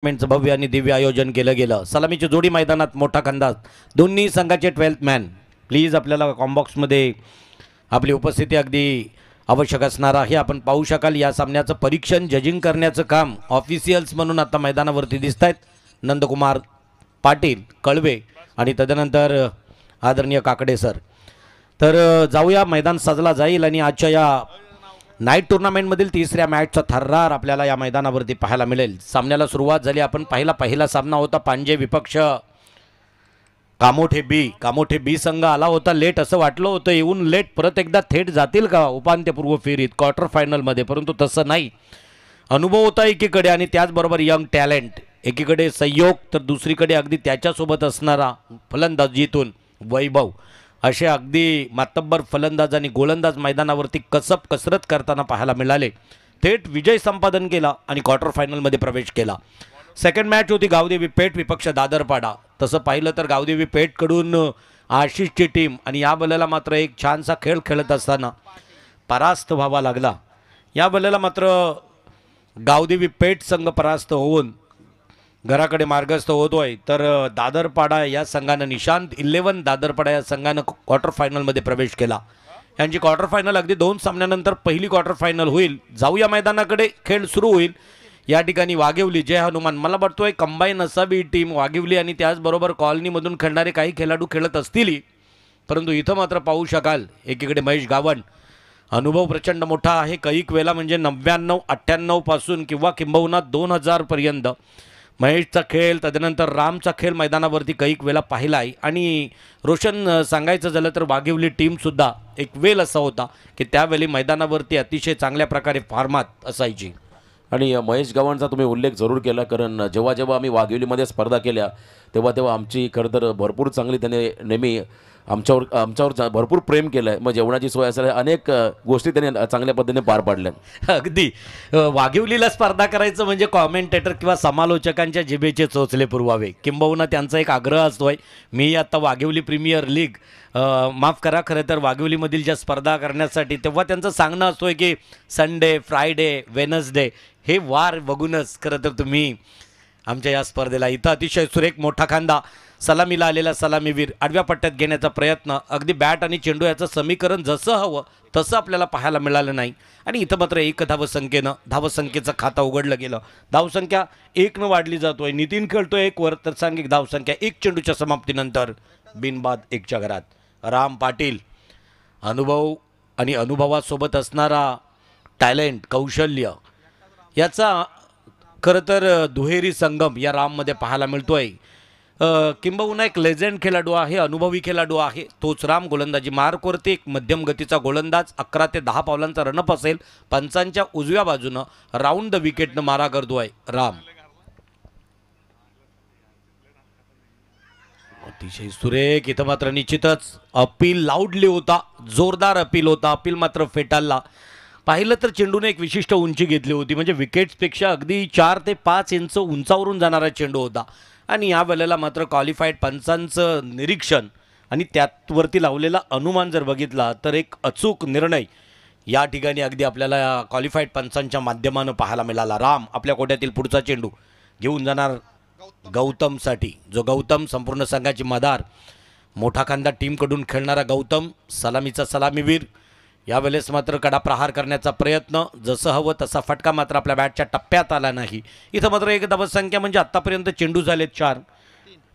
टुर्नामेंटचं भव्य आणि दिव्य आयोजन केलं गेलं। सलामीची जोडी मैदानात मोठा खंदाज दोन्ही संघाचे 12th मॅन प्लीज आपल्याला कॉम्बॉक्समध्ये आपली उपस्थिती अगदी आवश्यक असणार आहे। आपण पाहू शकाल या सामन्याचं परीक्षण जजिंग करण्याचं काम ऑफिशियल्स म्हणून आता मैदानावरती दिसत आहेत नंदकुमार पाटील कळवे आणि तदनंतर आदरणीय काकडे सर। तर जाऊया मैदान सजला जाईल आणि आजच्या या नाईट टुर्नामेंटमधील तिसऱ्या मॅचचा थर्रार आपल्याला या मैदानावरती पाहायला मिळेल। सामन्याला सुरुवात झाली। आपण पहिला सामना होता पांजे विपक्ष कामोठे बी संघ आला होता लेट असं वाटलं होतं येऊन लेट परत एकदा थेट जातील का उपांत्यपूर्व फेरीत क्वार्टर फायनलमध्ये, परंतु तसं नाही। अनुभव होता एकीकडे आणि त्याचबरोबर यंग टॅलेंट एकीकडे संयोग तर दुसरीकडे अगदी त्याच्यासोबत असणारा फलंदाजीतून वैभव असे अगदी मातब्बर फलंदाज आणि गोलंदाज मैदानावरती कसरत करताना पाहायला मिळाले। थेट विजय संपादन केला आणि क्वार्टर फायनलमध्ये प्रवेश केला। सेकंड मॅच होती गावदेवी पेठ विपक्ष दादरपाडा। तसं पाहिलं तर गावदेवी पेठकडून आशिषची टीम आणि या बलेला मात्र एक छानसा खेळ खेळत असताना परास्त व्हावा लागला। या बलेला मात्र गावदेवी पेठ संघ परास्त होऊन घराकडे मार्गस्थ होतोय। तर दादरपाडा या संघानं निशांत 11 दादरपाडा या संघानं क्वार्टर फायनलमध्ये प्रवेश केला। यांची क्वार्टर फायनल अगदी 2 सामन्यानंतर पहिली क्वार्टर फायनल होईल। जाऊया मैदानाकडे, खेळ सुरू होईल। या ठिकाणी वाघिवली जय हनुमान मला वाटतोय कंबाईन असावी टीम वाघिवली आणि त्याचबरोबर कॉलनीमधून खेळणारे काही खेळाडू खेळत असतील, परंतु इथं मात्र पाहू शकाल एकीकडे महेश गावण अनुभव प्रचंड मोठा आहे। कैक वेळा म्हणजे 99-98 पासून किंबहुना 2000 पर्यंत महेशचा खेळ तदनंतर रामचा खेळ मैदानावरती कैक वेळा पाहिला आहे। आणि रोशन सांगायचं झालं तर वाघिवली टीमसुद्धा एक वेळ असा होता की त्यावेळी मैदानावरती अतिशय चांगल्या प्रकारे फॉर्मात असायची। आणि महेश गावांचा तुम्ही उल्लेख जरूर केला, कारण जेव्हा आम्ही वाघिवलीमध्ये स्पर्धा केल्या तेव्हा आमची खरं तर भरपूर चांगली त्याने नेहमी आमच्यावर भरपूर प्रेम केलं आहे। मग जेवणाची सोय असेल अनेक गोष्टी त्याने चांगल्या पद्धतीने पार पाडल्या। अगदी वाघिवलीला स्पर्धा करायचं म्हणजे कॉमेंटेटर किंवा समालोचकांच्या जिभेचे चोचले पुरवावे किंबहुना त्यांचा एक आग्रह असतोय। मी आता वाघिवली प्रीमियर लीग माफ करा खरं तर वाघिवलीमधील ज्या स्पर्धा करण्यासाठी तेव्हा त्यांचं सांगणं असतोय की संडे फ्रायडे वेनसडे हे वार बघूनच खरं तर तुम्ही आमच्या या स्पर्धेला इथं अतिशय सुरेख मोठा खांदा सलामीला आलेला सलामीवीर आडव्या पट्ट्यात घेण्याचा प्रयत्न अगदी बॅट आणि चेंडू याचं समीकरण जसं हवं तसं आपल्याला पाहायला मिळालं नाही। आणि इथं मात्र एक धावसंख्येचं खातं उघडलं गेलं। धावसंख्या 1 वाढली जातोय। नितीन खेळतोय 1 वर तर सांघिक धावसंख्या 1 चेंडूच्या समाप्तीनंतर बिनबाद 1च्या घरात। राम पाटील अनुभव आणि अनुभवासोबत असणारा टॅलेंट कौशल्य याचा खरं तर दुहेरी संगम या राममध्ये पाहायला मिळतोय। किंबहुना एक लेजेंड खेळाडू आहे, अनुभवी खेळाडू आहे तोच राम। गोलंदाजी मार्कवरती एक मध्यम गतीचा गोलंदाज 11 ते 10 पावलांचा रनअप असेल। पंचांच्या उजव्या बाजूनं राऊंड द विकेटनं मारा करतोय राम। अतिशय सुरेख इथं मात्र निश्चितच अपील लाऊडली होता, जोरदार अपील होता। अपील मात्र फेटाळला। पाहिलं तर चेंडूने एक विशिष्ट उंची घेतली होती, म्हणजे विकेट्सपेक्षा अगदी 4 ते 5 इंच उंचावरून जाणारा चेंडू होता। आणि या वेळेला मात्र क्वालिफाईड पंचांचं निरीक्षण आणि त्यावरती लावलेला अनुमान जर बघितला तर एक अचूक निर्णय या ठिकाणी अगदी आपल्याला क्वालिफाईड पंचांच्या माध्यमानं पाहायला मिळाला। राम आपल्या कोट्यातील पुढचा चेंडू घेऊन जाणार गौतमसाठी, जो गौतम संपूर्ण संघाची मदार मोठा खांदा टीमकडून खेळणारा गौतम सलामीचा सलामीवीर। यावेळेस मात्र कडा प्रहार करण्याचा प्रयत्न जसं हवं तसा फटका मात्र आपल्या बॅटच्या टप्प्यात आला नाही। इथं मात्र एक धावसंख्या म्हणजे आत्तापर्यंत चेंडू झालेत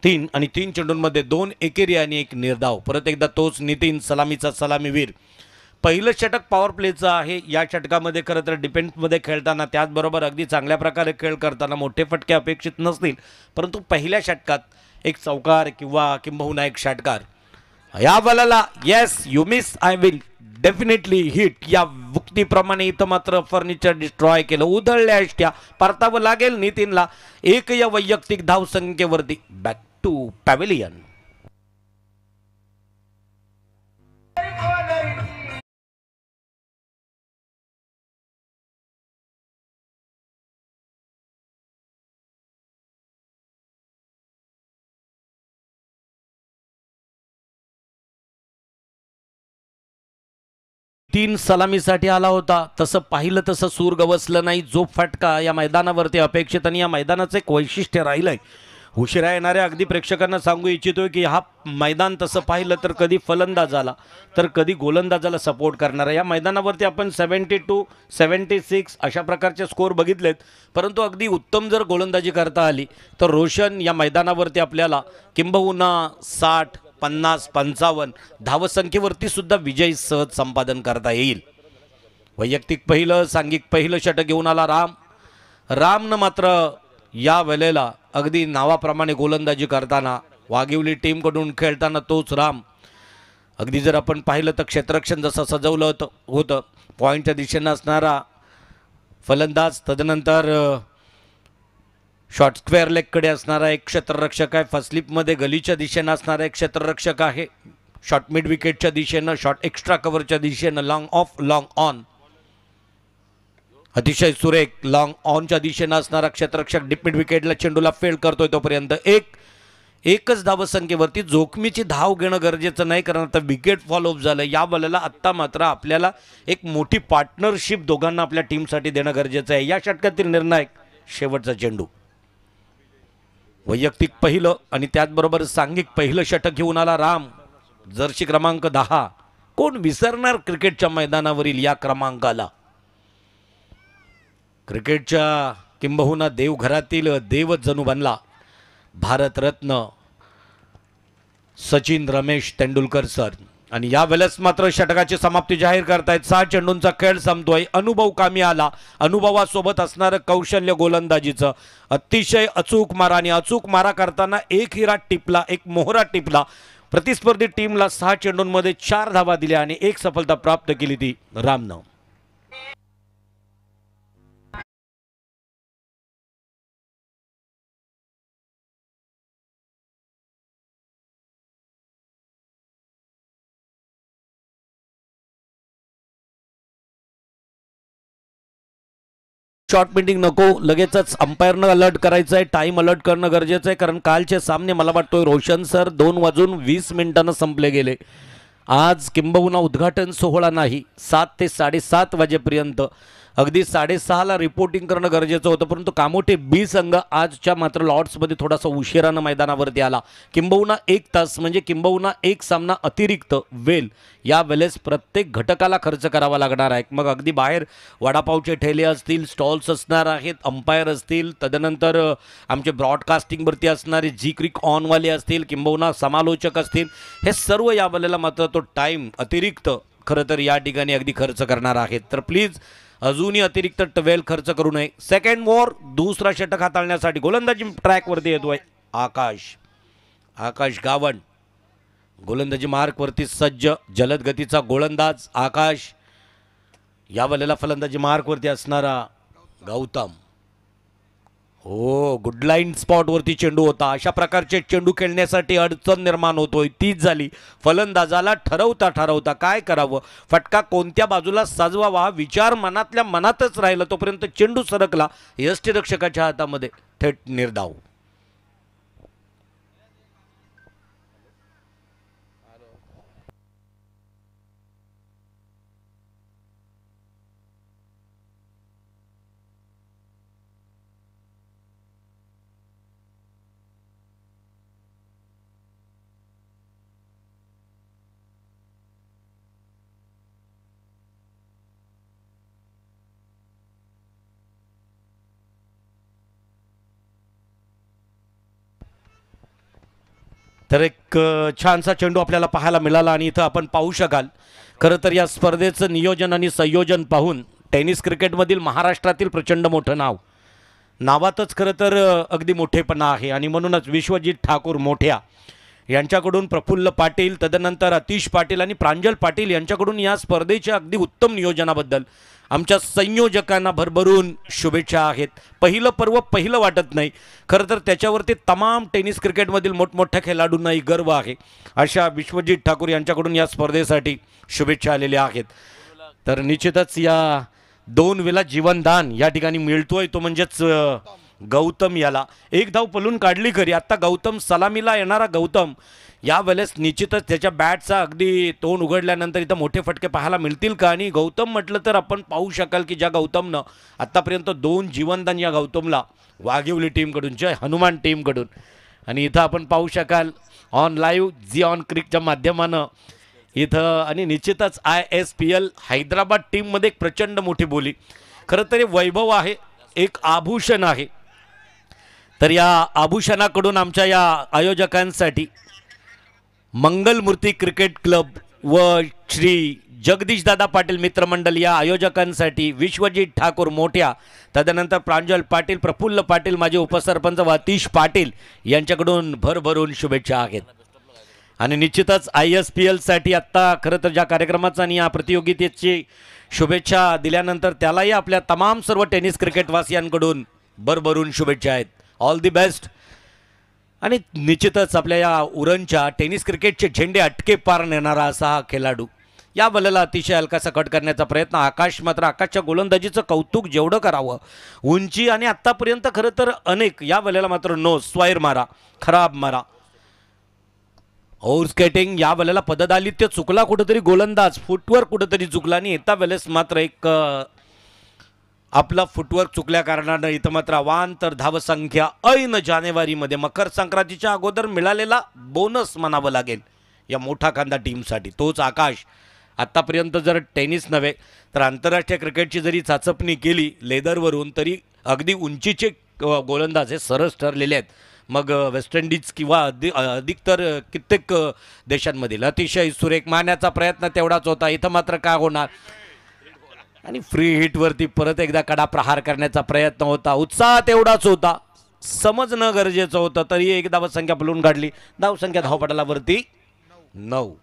3 आणि 3 चेंडूंमध्ये 2 एकेरी आणि 1 निर्धाव। परत एकदा तोच नितीन सलामीचा सलामीवीर। पहिलं षटक पॉवर प्लेचं आहे। या षटकामध्ये खरं तर डिफेन्समध्ये खेळताना त्याचबरोबर अगदी चांगल्या प्रकारे खेळ करताना मोठे फटके अपेक्षित नसतील, परंतु पहिल्या षटकात एक चौकार किंबहुना एक षटकार या बलाला yes you miss I will definitely hit या वक्तीप्रमाणे इथं मात्र फर्निचर डिस्ट्रॉय केलं। उधळल्या अष्ट्या परतावं लागेल नितीनला एक या वैयक्तिक धावसंख्येवरती। Back to pavilion. 3 सलामीसाठी आला होता. तसं पाहिलं तसं सूर गवसलं नाही. जो फटका या मैदानावरती अपेक्षित आणि या मैदानाचं एक वैशिष्ट्य राहिलंय. उशिरा येणाऱ्या अगदी प्रेक्षकांना सांगू इच्छितोय की हा मैदान तसं पाहिलं तर कधी फलंदाजाला तर कधी गोलंदाजाला सपोर्ट करणारा. या मैदानावरती आपण 72, 76 अशा प्रकारचे स्कोर बघितलेत, परंतु अगदी उत्तम जर गोलंदाजी करता आली तर रोशन या मैदानावरती आपल्याला किंबहुना 60, 50, 55 धावसंख्येवरती सुद्धा विजय सहज संपादन करता येईल. वैयक्तिक पहिलं, सांघिक पहिलं षटक घेऊन आला रामनं मात्र या वेळेला अगदी नावाप्रमाणे गोलंदाजी करताना वाघिवली टीमकडून खेळताना तोच राम. अगदी जर आपण पाहिलं तर क्षेत्ररक्षण जसं सजवलं होतं पॉईंटच्या दिशेनं असणारा फलंदाज, तदनंतर शॉर्ट स्क्वेअर लेगकडे असणारा एक क्षेत्ररक्षक आहे, फस्लिपमध्ये गलीच्या दिशेनं असणारा एक क्षेत्ररक्षक आहे, शॉर्ट मिड विकेटच्या दिशेनं, शॉर्ट एक्स्ट्रा कव्हरच्या दिशेनं, लॉंग ऑफ, लॉंग ऑन, अतिशय सुरेख लॉंग ऑनच्या दिशेनं असणारा क्षेत्ररक्षक डीप मिड विकेटला चेंडूला फेल्ड करतोय. तोपर्यंत एकच धावसंख्येवरती जोखमीची धाव घेणं गरजेचं नाही, कारण आता विकेट फॉल ऑफ झालं. या बॉलला आत्ता मात्र आपल्याला एक मोठी पार्टनरशिप दोघांना आपल्या टीमसाठी देणं गरजेचं आहे. या षटकातील निर्णायक शेवटचा चेंडू. वैयक्तिक पहिलं आणि त्याचबरोबर सांघिक पहिलं षटक घेऊन आला राम. जर्सी क्रमांक 10. कोण विसरणार क्रिकेटच्या मैदानावरील या क्रमांकाला. क्रिकेटच्या किंबहुना देवघरातील देवच जणू बनला. भारतरत्न सचिन रमेश तेंडुलकर सर. आणि या वेळेस मात्र षटकाची समाप्ती जाहीर करतायत. 6 चेंडूंचा खेळ संपतोय. अनुभव कामी आला. अनुभवासोबत असणारं कौशल्य गोलंदाजीचं अतिशय अचूक मारा आणि अचूक मारा करताना एक हिरा टिपला, एक मोहरा टिपला. प्रतिस्पर्धी टीमला 6 चेंडूंमध्ये 4 धावा दिल्या आणि एक सफलता प्राप्त केली ती रामनं. शॉर्ट मीटिंग नको, लगेचच अंपायरनं अलर्ट करायचं आहे. टाइम अलर्ट करणं गरजेचं आहे, कारण कालचे सामने मला वाटतोय रोशन सर 2:20 संपले गेले. आज किंबहुना उद्घाटन सोहळा नाही. 7 ते 7:30 वाजेपर्यंत अगदी 6:30ला रिपोर्टिंग करणं गरजेचं होतं, परंतु कामोठे बी संघ आजच्या मात्र लॉर्ड्समध्ये थोडासा उशिरानं मैदानावरती आला. किंबहुना 1 तास म्हणजे किंबहुना एक सामना अतिरिक्त वेल या वेळेस प्रत्येक घटकाला खर्च करावा लागणार आहे. मग अगदी बाहेर वडापावचे ठेले असतील, स्टॉल्स असणार आहेत, अंपायर असतील, तदनंतर आमचे ब्रॉडकास्टिंगवरती असणारे जी क्रिक ऑनवाले असतील, किंबहुना समालोचक असतील, हे सर्व या वेळेला मात्र तो टाईम अतिरिक्त खरं तर या ठिकाणी अगदी खर्च करणार आहेत. तर प्लीज अजूनही अतिरिक्त वेळ खर्च करू नये. सेकंड ओव्हर दुसरा षटक हाताळण्यासाठी गोलंदाजी ट्रॅकवरती येतोय आकाश गावण. गोलंदाजी मार्कवरती सज्ज, जलद गतीचा गोलंदाज आकाश. या वेळेला फलंदाजी मार्कवरती असणारा गौतम. हो, गुड लाईन स्पॉटवरती चेंडू होता. अशा प्रकारचे चेंडू खेळण्यासाठी अडचण निर्माण होतोय, तीच झाली. फलंदाजाला ठरवता काय करावं, फटका कोणत्या बाजूला साजवावा हा विचार मनातल्या मनातच राहिला. तोपर्यंत चेंडू सरकला यष्टिरक्षकाच्या हातामध्ये, थेट निर्धाव. तर एक छानसा चेंडू आपल्याला पाहायला मिळाला आणि इथं आपण पाहू शकाल खरं तर या स्पर्धेचं नियोजन आणि संयोजन पाहून टेनिस क्रिकेटमधील महाराष्ट्रातील प्रचंड मोठं नाव, नावातच खरं तर अगदी मोठेपणा आहे आणि म्हणूनच विश्वजित ठाकूर मोठ्या यांच्याकडून प्रफुल्ल पाटील, तदनंतर अतिश पाटील आणि प्रांजल पाटील यांच्याकडून या स्पर्धेच्या अगदी उत्तम नियोजनाबद्दल आमच्या संयोजकांना भरभरून शुभेच्छा आहेत. पहिलं पर्व पहिलं वाटत नाही, खरं तर त्याच्यावरती तमाम टेनिस क्रिकेटमधील मोठमोठ्या खेळाडूंनाही गर्व आहे. अशा विश्वजित ठाकूर यांच्याकडून या स्पर्धेसाठी शुभेच्छा आलेल्या आहेत. तर निश्चितच या 2 वेळा जीवनदान या ठिकाणी मिळतोय, तो म्हणजेच गौतम याला एक धाव पलून काढली खरी. आत्ता गौतम सलामीला येणारा गौतम यावेळेस निश्चितच त्याच्या बॅटचा अगदी तोंड उघडल्यानंतर इथं मोठे फटके पाहायला मिळतील का. आणि गौतम म्हटलं तर आपण पाहू शकाल की ज्या गौतमनं आत्तापर्यंत 2 जीवनदान या गौतमला वाघिवली टीमकडून, जय हनुमान टीमकडून. आणि इथं आपण पाहू शकाल ऑन लाईव्ह झी ऑन क्रिकच्या माध्यमानं इथं. आणि निश्चितच ISPL हैदराबाद टीममध्ये एक प्रचंड मोठी बोली. खरं तरी वैभव आहे, एक आभूषण आहे. तर या आभूषणाकडून आमच्या या आयोजकांसाठी मंगलमूर्ती क्रिकेट क्लब व श्री जगदीशदादा पाटील मित्रमंडळ या आयोजकांसाठी विश्वजित ठाकूर मोठ्या, तदनंतर प्रांजल पाटील, प्रफुल्ल पाटील, माझे उपसरपंच व अतिश पाटील यांच्याकडून भरभरून शुभेच्छा आहेत. आणि निश्चितच ISPL साठी आत्ता खरं तर ज्या कार्यक्रमाचा आणि या प्रतियोगितेची शुभेच्छा दिल्यानंतर त्यालाही आपल्या तमाम सर्व टेनिस क्रिकेटवासियांकडून भरभरून शुभेच्छा आहेत. All the best. आणि निश्चितच आपल्या या उरणच्या टेनिस क्रिकेटचे झेंडे अटके पार नेणारा असा हा खेळाडू. या बलाला अतिशय हलकासा कट करण्याचा प्रयत्न. आकाश मात्र आकाशच्या गोलंदाजीचं कौतुक जेवढं करावं, उंची आणि आत्तापर्यंत खरं तर अनेक, या बलाला मात्र नो स्वायर मारा, खराब मारा. ओव्हर स्केटिंग या वेळेला पददालित्य चुकला कुठेतरी, गोलंदाज फुटवर्क कुठेतरी चुकला. आणि येता वेळेस मात्र एक आपला फुटवर्क चुकल्या कारणानं इथं मात्र अवांतर धावसंख्या ऐन जानेवारीमध्ये मकर संक्रांतीच्या अगोदर मिळालेला बोनस म्हणावं लागेल या मोठा खांदा टीमसाठी. तोच आकाश आत्तापर्यंत जर टेनिस नव्हे तर आंतरराष्ट्रीय क्रिकेटची जरी चाचपणी केली लेदरवरून, तरी अगदी उंचीचे गोलंदाज हे सरस ठरलेले आहेत. मग वेस्ट इंडिज किंवा अधिकतर कित्येक देशांमधील. अतिशय सुरेख मारण्याचा प्रयत्न तेवढाच होता. इथं मात्र काय होणार. आणि फ्री हिटवरती परत एकदा कडा प्रहार करण्याचा प्रयत्न होता. उत्साह तेवढाच होता, समजणं गरजेचं होतं. तरी एक धावसंख्या पलून काढली. धावसंख्या धावपटलावरती 9.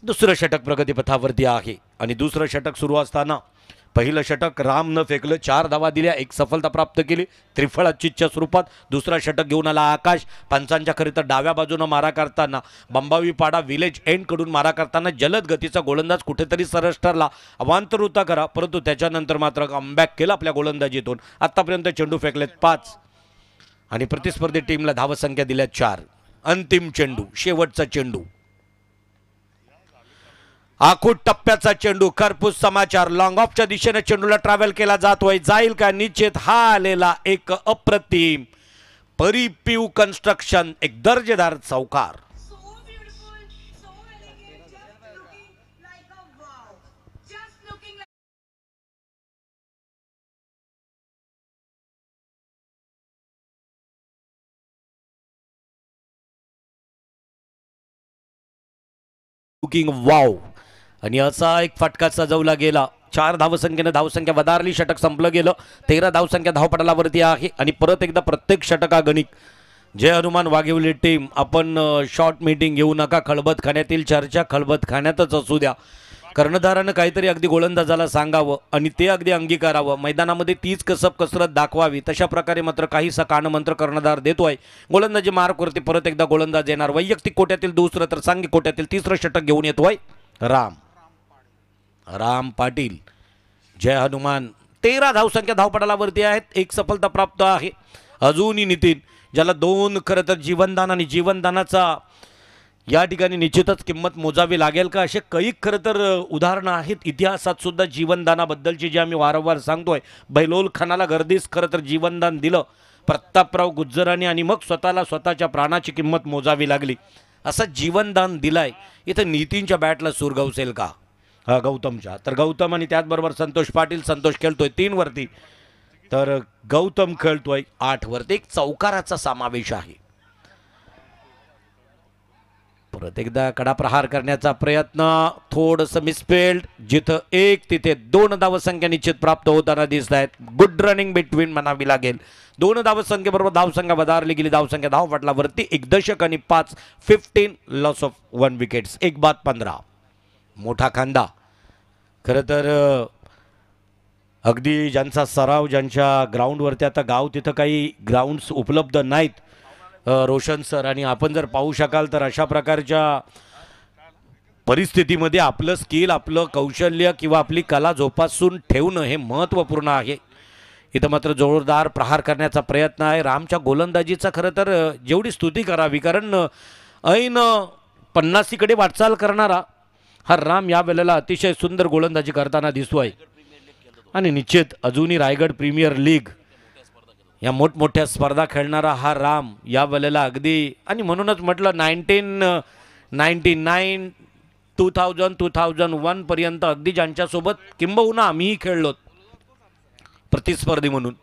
दुसरं षटक प्रगतीपथावरती आहे. आणि दुसरं षटक सुरू असताना पहिलं षटक राम न फेकलं, 4 धावा दिल्या, एक सफलता प्राप्त केली त्रिफळाचीच्या स्वरूपात. दुसरा षटक घेऊन आला आकाश. पंचांच्या खरी तर डाव्या बाजूनं मारा करताना, बंबावीपाडा विलेज एंडकडून मारा करताना जलद गतीचा गोलंदाज कुठेतरी सरस ठरला. अवांतर होता करा, परंतु त्याच्यानंतर मात्र कमबॅक केला आपल्या गोलंदाजीतून. आत्तापर्यंत चेंडू फेकलेत 5 आणि प्रतिस्पर्धी टीमला धावसंख्या दिल्या 4. अंतिम चेंडू, शेवटचा चेंडू, आखूट टप्प्याचा चेंडू. खरपूस समाचार, लॉंग ऑफच्या दिशेने चेंडूला ट्रॅव्हल केला जातोय. जाईल का निश्चित. हा आलेला एक अप्रतिम परिपीव कन्स्ट्रक्शन, एक दर्जेदार चौकार. वाव. आणि असा एक फटका सजवला गेला. 4 धावसंख्येने धावसंख्या वधारली. षटक संपलं गेलं. 13 धावसंख्या धावपटलावरती आहे. आणि परत एकदा प्रत्येक षटकागणिक जय हनुमान वाघिवली टीम, आपण शॉर्ट मीटिंग घेऊ नका. खळबतखान्यातील चर्चा खळबतखान्यातच असू द्या. कर्णधारानं काहीतरी अगदी गोलंदाजाला सांगावं आणि ते अगदी अंगीकारावं. मैदानामध्ये तीच कसरत दाखवावी. तशा प्रकारे मात्र काहीसा कानमंत्र कर्णधार देतोय. गोलंदाजी मार्कवरती परत एकदा गोलंदाज येणार. वैयक्तिक कोट्यातील दुसरं तर सांघिक कोट्यातील तिसरं षटक घेऊन येतोय राम पाटील. जय हनुमान. 13 धावसंख्या धावपटलावरती आहेत. एक सफलता प्राप्त आहे. अजूनही नितीन, ज्याला 2 खरं तर जीवनदान आणि जीवनदानाचा या ठिकाणी निश्चितच किंमत मोजावी लागेल का, असे कैक खरं तर उदाहरणं आहेत इतिहासात सुद्धा जीवनदानाबद्दलची, जी आम्ही वारंवार सांगतोय. बहिलोल खानाला गर्दीस खरं तर जीवनदान दिलं प्रतापराव गुज्जरांनी आणि मग स्वतःच्या प्राणाची किंमत मोजावी लागली. असं जीवनदान दिलाय. इथं नितीनच्या बॅटला सूर गवसेल का गौतमच्या. तर गौतम आणि त्याचबरोबर संतोष पाटील. संतोष खेळतोय 3 वरती तर गौतम खेळतोय 8 वरती. एक चौकाराचा समावेश आहे. परत एकदा कडा प्रहार करण्याचा प्रयत्न, थोडंसं मिसफिल्ड. जिथं 1 तिथे 2 धावसंख्या निश्चित प्राप्त होताना दिसत आहेत. गुड रनिंग बिटवीन म्हणावी लागेल. 2 धावसंख्येबरोबर धावसंख्या वधारली गेली. धावसंख्या धावपटलावरती 1 दशक आणि 5, 15 लॉस ऑफ 1 विकेट्स, 1 बाद 15. मोठा खांदा खरं तर अगदी ज्यांचा सराव, ज्यांच्या ग्राउंडवरती आता गाव तिथं काही ग्राउंड्स उपलब्ध नाहीत रोशन सर, आणि आपण जर पाहू शकाल तर अशा प्रकारच्या परिस्थितीमध्ये आपलं स्किल, आपलं कौशल्य किंवा आपली कला जोपासून ठेवणं हे महत्त्वपूर्ण आहे. इथं मात्र जोरदार प्रहार करण्याचा प्रयत्न आहे. रामच्या गोलंदाजीचा खरं तर जेवढी स्तुती करावी, कारण ऐन 50कडे वाटचाल करणारा हा राम या वेळेला अतिशय सुंदर गोलंदाजी करताना दिसतोय. आणि निश्चित अजूनही रायगड प्रीमियर लीग या मोठमोठ्या स्पर्धा खेळणारा हा राम या वेळेला अगदी, आणि म्हणूनच म्हटलं 1999 2000 2001 पर्यंत अगदी ज्यांच्यासोबत किंबहुना आम्हीही खेळलो प्रतिस्पर्धी म्हणून,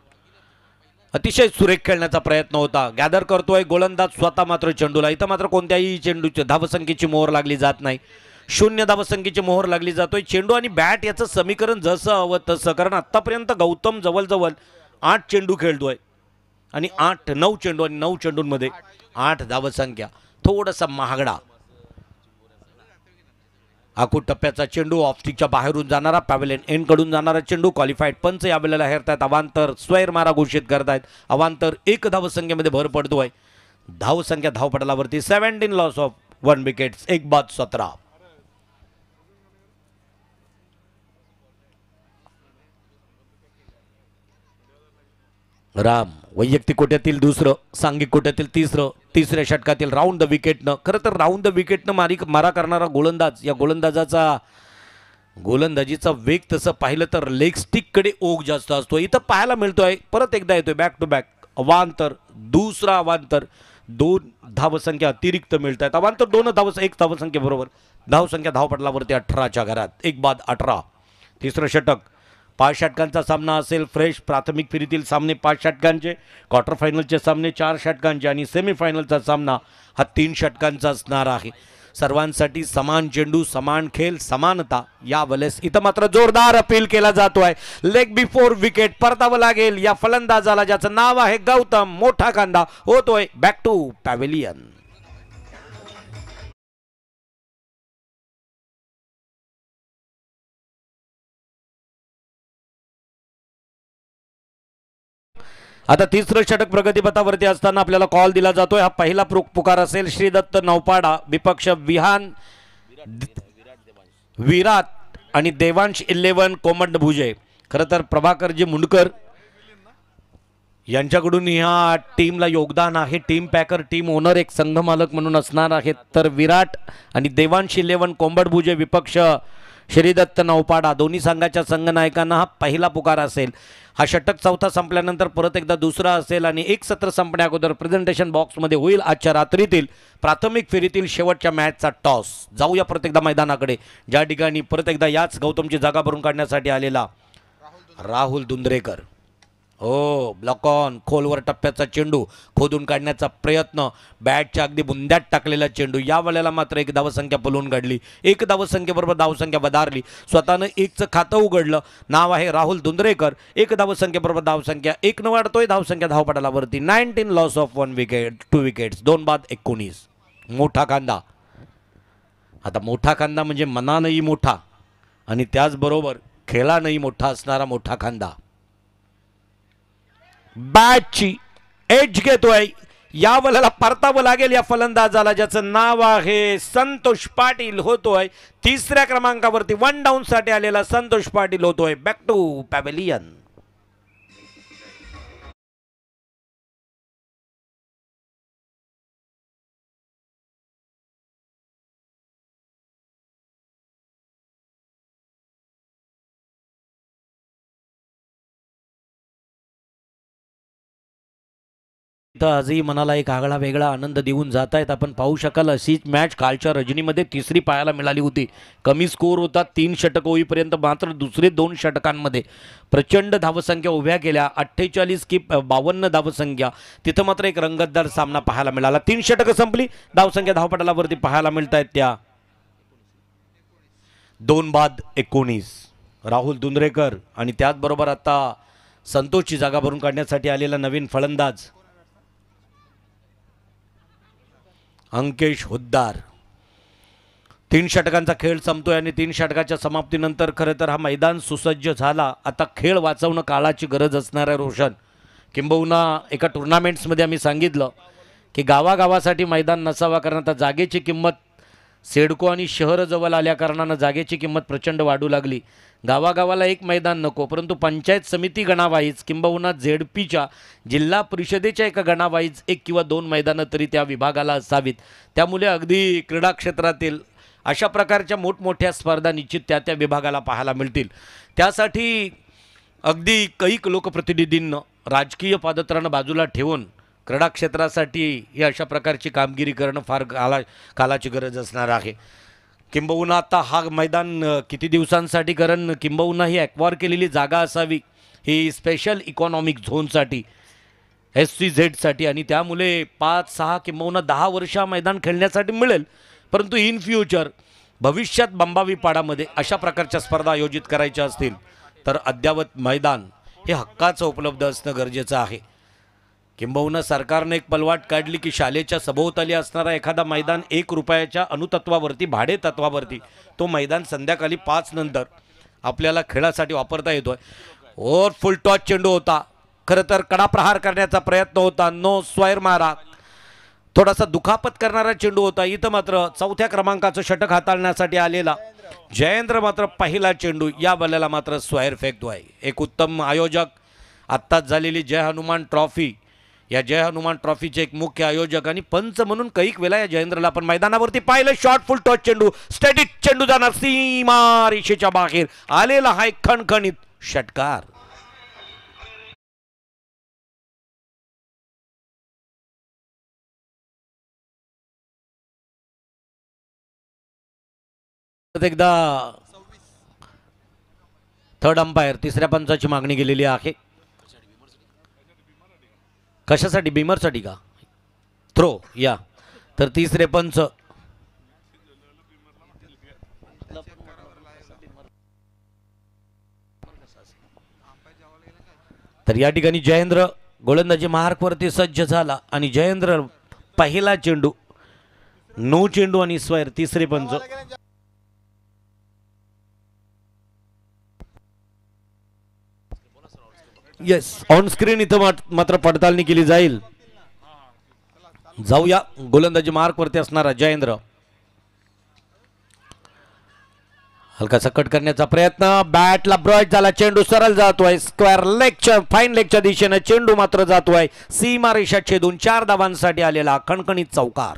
अतिशय सुरेख खेळण्याचा प्रयत्न होता. गॅदर करतोय गोलंदाज स्वतः मात्र चेंडूला. इथं मात्र कोणत्याही चेंडूची धावसंख्येची मोहर लागली जात नाही. 0 धावसंख्येची मोहर लागली जातोय. चेंडू आणि बॅट याचं समीकरण जसं हवं तसं, कारण आत्तापर्यंत गौतम जवळजवळ 8 चेंडू खेळतोय आणि 9 चेंडू आणि 9 चेंडूंमध्ये 8 धावसंख्या. थोडासा महागडा आखूड टप्प्याचा चेंडू, ऑफस्टिकच्या बाहेरून जाणारा, पॅव्हलियन एंड कडून जाणारा चेंडू. क्वालिफाईड पंच यावेळेला हेरतायत. अवांतर स्वैर मारा घोषित करतायत. अवांतर 1 धावसंख्येमध्ये भर पडतोय. धावसंख्या धावपटलावरती 17 लॉस ऑफ 1 विकेट्स, 1 बाद 17. राम वैयक्तिक कोट्यातील दुसरं, सांघिक कोट्यातील तिसऱ्या षटकातील राऊंड द विकेटनं, खरं तर राऊंड द विकेटनं मारा करणारा गोलंदाज, या गोलंदाजीचा वेग तसं पाहिलं तर लेग स्टिककडे ओघ जास्त असतो. इथं पाहायला मिळतोय. परत एकदा येतोय बॅक टू बॅक अवांतर, दुसरा अवांतर, 2 धावसंख्या अतिरिक्त मिळत आहेत. अवांतर 1 धावसंख्येबरोबर धावसंख्या धावपटलावरती 18च्या घरात, 1 बाद 18. तिसरं षटक 5 षटकांचा सामना असेल. फ्रेश प्राथमिक फेरीतील सामने 5 षटकांचे, क्वार्टर फायनलचे सामने 4 षटकांचे आणि सेमीफायनलचा सामना हा 3 षटकांचा असणार आहे. सर्वांसाठी समान चेंडू, समान खेळ, समानता यावेळेस. इथं मात्र जोरदार अपील केला जातोय. लेग बिफोर विकेट परतावं लागेल या फलंदाजाला, ज्याचं नाव आहे गौतम. मोठा कांदा होतोय बॅक टू पॅव्हेलियन. आता तिसरं षटक प्रगतीपथावरती असताना आपल्याला कॉल दिला जातोय. हा पहिला पुकार असेल. श्रीदत्त नौपाडा विपक्ष विराट आणि देवांश 11 कोमंड भुजे. खरं तर प्रभाकरजी मुंडकर यांच्याकडून ह्या टीमला योगदान आहे. टीम पॅकर, टीम ओनर, एक संघ मालक म्हणून असणार आहेत. तर विराट आणि देवांश 11 कोंबड भुजे विपक्ष श्रीदत्त नौपाडा, दोन्ही संघाच्या संघनायकांना हा पहिला पुकार असेल. हा षटक चौथा संपल्यानंतर परत एकदा दुसरा असेल आणि एक सत्र संपण्या अगोदर प्रेझेंटेशन बॉक्समध्ये होईल आजच्या रात्रीतील प्राथमिक फेरीतील शेवटच्या मॅचचा टॉस. जाऊया परत एकदा मैदानाकडे, ज्या ठिकाणी परत एकदा याच गौतमची जागा भरून काढण्यासाठी आलेला राहुल दुंद्रेकर. हो, ब्लॉक ऑन, खोलवर टप्प्याचा चेंडू खोदून काढण्याचा प्रयत्न, बॅटच्या अगदी बुंद्यात टाकलेला चेंडू. या वेळेला मात्र 1 धावसंख्या पलून काढली. 1 धावसंख्येबरोबर धावसंख्या वधारली. स्वतःनं 1चं खातं उघडलं. नाव आहे राहुल दुंद्रेकर. 1 धावसंख्येबरोबर धावसंख्या 1 न वाढतोय. धावसंख्या धावपटलावरती 19 लॉस ऑफ 1 विकेट, 2 विकेट्स, 2 बाद 19. मोठा कांदा. आता मोठा कांदा म्हणजे मनानंही मोठा आणि त्याचबरोबर खेळानंही मोठा असणारा मोठा कांदा. बॅटची एज घेतोय. या वेळेला परतावं लागेल या फलंदाजाला, ज्याचं नाव आहे संतोष पाटील. होतोय 3ऱ्या क्रमांकावरती 1 डाऊन साठी आलेला संतोष पाटील होतोय बॅक टू पॅव्हेलियन. आजही मनाला एक आगळा वेगळा आनंद देऊन जात आहेत. आपण पाहू शकाल अशीच मॅच कालच्या रजनीमध्ये तिसरी पाहायला मिळाली होती. कमी स्कोर होता 3 षटक होईपर्यंत, मात्र दुसरे 2 षटकांमध्ये प्रचंड धावसंख्या उभ्या केल्या. 48 की 52 धावसंख्या. तिथं मात्र एक रंगतदार सामना पाहायला मिळाला. 3 षटकं संपली. धावसंख्या धावपटलावरती पाहायला मिळत आहेत त्या 2 बाद 19. राहुल दुंद्रेकर आणि त्याचबरोबर आता संतोषची जागा भरून काढण्यासाठी आलेला नवीन फलंदाज अंकेश हुद्दार. 3 षटकांचा खेळ संपतोय आणि 3 षटकाच्या समाप्तीनंतर खरं तर हा मैदान सुसज्ज झाला. आता खेळ वाचवणं काळाची गरज असणार आहे रोशन. किंबहुना एका टुर्नामेंट्समध्ये आम्ही सांगितलं की गावागावासाठी मैदान नसावा, कारण आता जागेची किंमत सिडको आणि शहर जवळ आल्या कारणानं जागेची किंमत प्रचंड वाढू लागली. गावागावाला एक मैदान नको, परंतु पंचायत समिती गणावाईज किंबहुना झेडपीच्या जिल्हा परिषदेच्या एका गणावाईज 1 किंवा 2 मैदानं तरी त्या विभागाला असावीत. त्यामुळे अगदी क्रीडा क्षेत्रातील अशा प्रकारच्या मोठमोठ्या स्पर्धा निश्चित त्या विभागाला पाहायला मिळतील. त्यासाठी अगदी कैक लोकप्रतिनिधींना राजकीय पादत्रानं बाजूला ठेवून क्रीडा क्षेत्रासाठी ही अशा प्रकारची कामगिरी करणं फार कालाची गरज असणार आहे. किंबहुना आता हा मैदान किती दिवसांसाठी, कारण किंबहुना ही ॲक्वायर केलेली जागा असावी ही स्पेशल इकॉनॉमिक झोनसाठी SCZसाठी, आणि त्यामुळे 5-6 किंबहुना 10 वर्ष मैदान खेळण्यासाठी मिळेल. परंतु इन फ्युचर भविष्यात बंबावीपाडामध्ये अशा प्रकारच्या स्पर्धा आयोजित करायच्या असतील तर अद्ययावत मैदान हे हक्काचं उपलब्ध असणं गरजेचं आहे. किंबहुना सरकारने एक पलवाट काढली की शाळेच्या सभोवताली असणारा एखादा मैदान 1 रुपयाच्या अनुतत्वावरती, भाडे तत्वावरती तो मैदान संध्याकाळी 5 नंतर आपल्याला खेळासाठी वापरता येतोय. और फुल टॉस चेंडू होता, खरं तर कडा प्रहार करण्याचा प्रयत्न होता, नो स्क्वायर मारा, थोडासा दुखापत करणारा चेंडू होता. इथं मात्र 4थ्या क्रमांकाचं षटक हाताळण्यासाठी आलेला जयेंद्र मात्र पहिला चेंडू, या बल्ल्याला मात्र स्क्वायर फेकतोय. एक उत्तम आयोजक, आत्ताच झालेली जय हनुमान ट्रॉफी, या जय हनुमान ट्रॉफीचे एक मुख्य आयोजक आणि पंच म्हणून कैक वेळा या जयेंद्रला आपण मैदानावरती पाहिलं. शॉर्ट फुल टॉस चेंडू, स्टेडी चेंडू जाणार सीमा रेषेच्या बाहेर, आलेला हा एक खणखणीत षटकार. एकदा थर्ड अंपायर तिसऱ्या पंचाची मागणी केलेली आहे. कशासाठी? बिमरसाठी का? थ्रो, या तर तिसरे पंच तर या ठिकाणी जयेंद्र गोलंदाजी मार्कवरती सज्ज झाला आणि जयेंद्र पहिला चेंडू, नो चेंडू आणि स्क्वायर. तिसरे पंच येस, ऑन स्क्रीन इथं मात्र पडताळणी केली जाईल. जाऊया गोलंदाजी मार्कवरती असणारा जयेंद्र, हलकासा कट करण्याचा प्रयत्न, बॅटला ब्रश झाला, चेंडू सरळ जातोय स्क्वेअर लेगच्या, फाईन लेगच्या दिशेने चेंडू मात्र जातोय सीमा रेषा छेदून 4 धावांसाठी आलेला खणखणीत चौकार.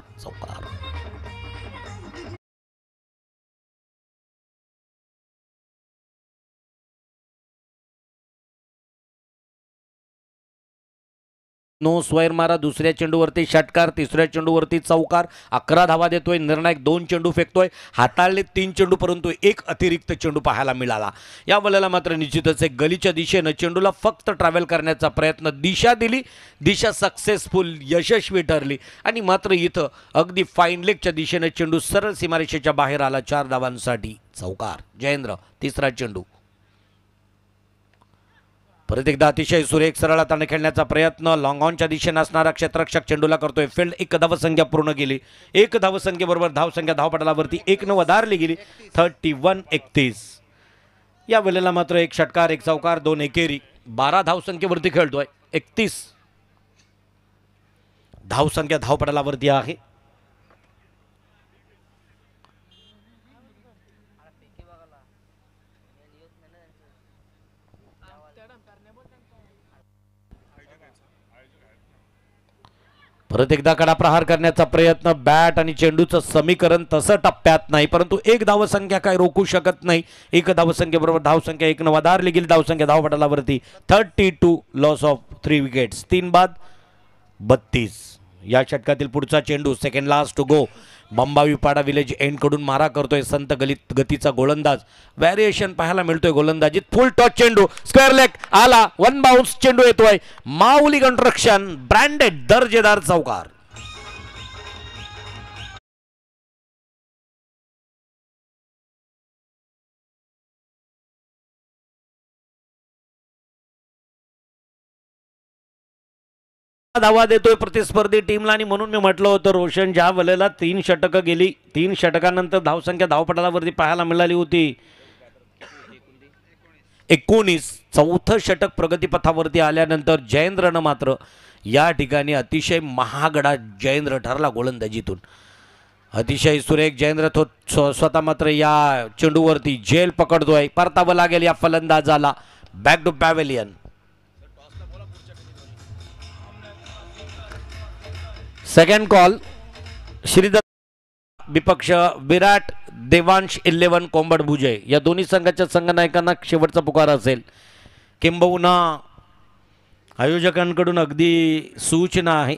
नो स्क्वायर मारा, दुसऱ्या चेंडूवरती षटकार, तिसऱ्या चेंडूवरती चौकार. 11 धावा देतोय निर्णायक, 2 चेंडू फेकतोय, हाताळले 3 चेंडू, परंतु एक अतिरिक्त चेंडू पाहायला मिळाला. या बॉलला मात्र निश्चितच एक गलीच्या दिशेनं चेंडूला फक्त ट्रॅव्हल करण्याचा प्रयत्न, दिशा दिली, दिशा सक्सेसफुल, यशस्वी ठरली आणि मात्र इथं अगदी फाईन लेगच्या दिशेनं चेंडू सरळ सीमारेषेच्या बाहेर आला. 4 धावांसाठी चौकार. जयेंद्र तिसरा चेंडू, परत एकदा अतिशय सुरेख सरळ हाताने खेळण्याचा प्रयत्न, लॉंग ऑनच्या दिशेने असणारा क्षेत्ररक्षक चेंडूला करतोय फील्ड. 1 धावसंख्या पूर्ण केली. 1 धावसंख्येबरोबर धावसंख्या धावपटलावरती 1 न वधारली गेली. 31-31. या वेळेला मात्र एक षटकार, एक चौकार, 2 एकेरी, 12 धावसंख्येवरती खेळतोय. 31 धावसंख्या धावपटलावरती आहे. परत एकदा कडा प्रहार करण्याचा प्रयत्न, बॅट आणि चेंडूचं समीकरण तसं टप्प्यात नाही, परंतु 1 धावसंख्या काय रोखू शकत नाही. 1 धावसंख्येबरोबर धावसंख्या 1 न वधारली गेली. धावसंख्या धावपटलावरती 32, लॉस ऑफ 3 विकेट्स, 3 बाद 32. या षटकातील पुढचा चेंडू, second last to go. Bambavipada village end कडून मारा करतोय संत गतीचा गोलंदाज. व्हॅरिएशन पाहायला मिळतोय गोलंदाजीत. फुल टॉस चेंडू, स्क्वेअर लेग आला, 1 बाउन्स चेंडू येतोय. माऊली कंस्ट्रक्शन ब्रँडेड दर्जेदार चौकार. धावा देतोय प्रतिस्पर्धी टीमला आणि म्हणून मी म्हटलं होतं रोशन ज्या वेळेला 3 षटकं गेली, 3 षटकानंतर धावसंख्या धावपटलावरती पाहायला मिळाली होती 19. 4थं षटक प्रगतीपथावरती आल्यानंतर जयेंद्रनं मात्र या ठिकाणी अतिशय महागडा जयेंद्र ठरला गोलंदाजीतून. अतिशय सुरेख जयेंद्र स्वतः मात्र या चेंडूवरती झेल पकडतोय. परतावं लागेल या फलंदाजाला. Back to pavilion. Second call Shridatt Vipaksh Virat Devansh 11 कोंबड भुजे या दोन्ही संघाच्या संघनायकांना शेवटचा पुकार असेल. किंबहुना आयोजकांकडून अगदी सूचना आहे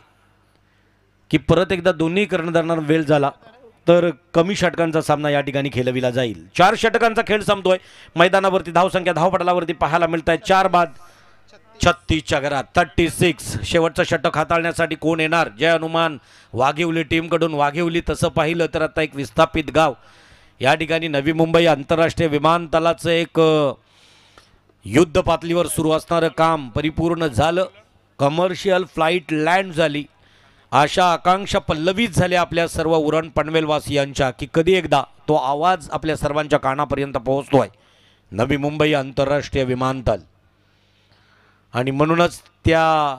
की परत एकदा दोन्ही कर्णधारांना वेळ झाला तर कमी षटकांचा सामना या ठिकाणी खेळविला जाईल. 4 षटकांचा खेळ संपतोय. मैदानावरती धावसंख्या धावपटलावरती पाहायला मिळत आहे 4 बाद 36च्या घरात 36. शेवटचं षटक हाताळण्यासाठी कोण येणार? जय हनुमान वाघिवली टीमकडून. वाघिवली तसं पाहिलं तर आता एक विस्थापित गाव. या ठिकाणी नवी मुंबई आंतरराष्ट्रीय विमानतळाचं एक युद्ध पातळीवर सुरू असणारं काम परिपूर्ण झालं. कमर्शियल फ्लाईट लँड झाली. आशा आकांक्षा पल्लवीत झाल्या आपल्या सर्व उरण पनवेलवासियांच्या की कधी एकदा तो आवाज आपल्या सर्वांच्या कानापर्यंत पोहोचतोय. नवी मुंबई आंतरराष्ट्रीय विमानतळ. आणि म्हणूनच त्या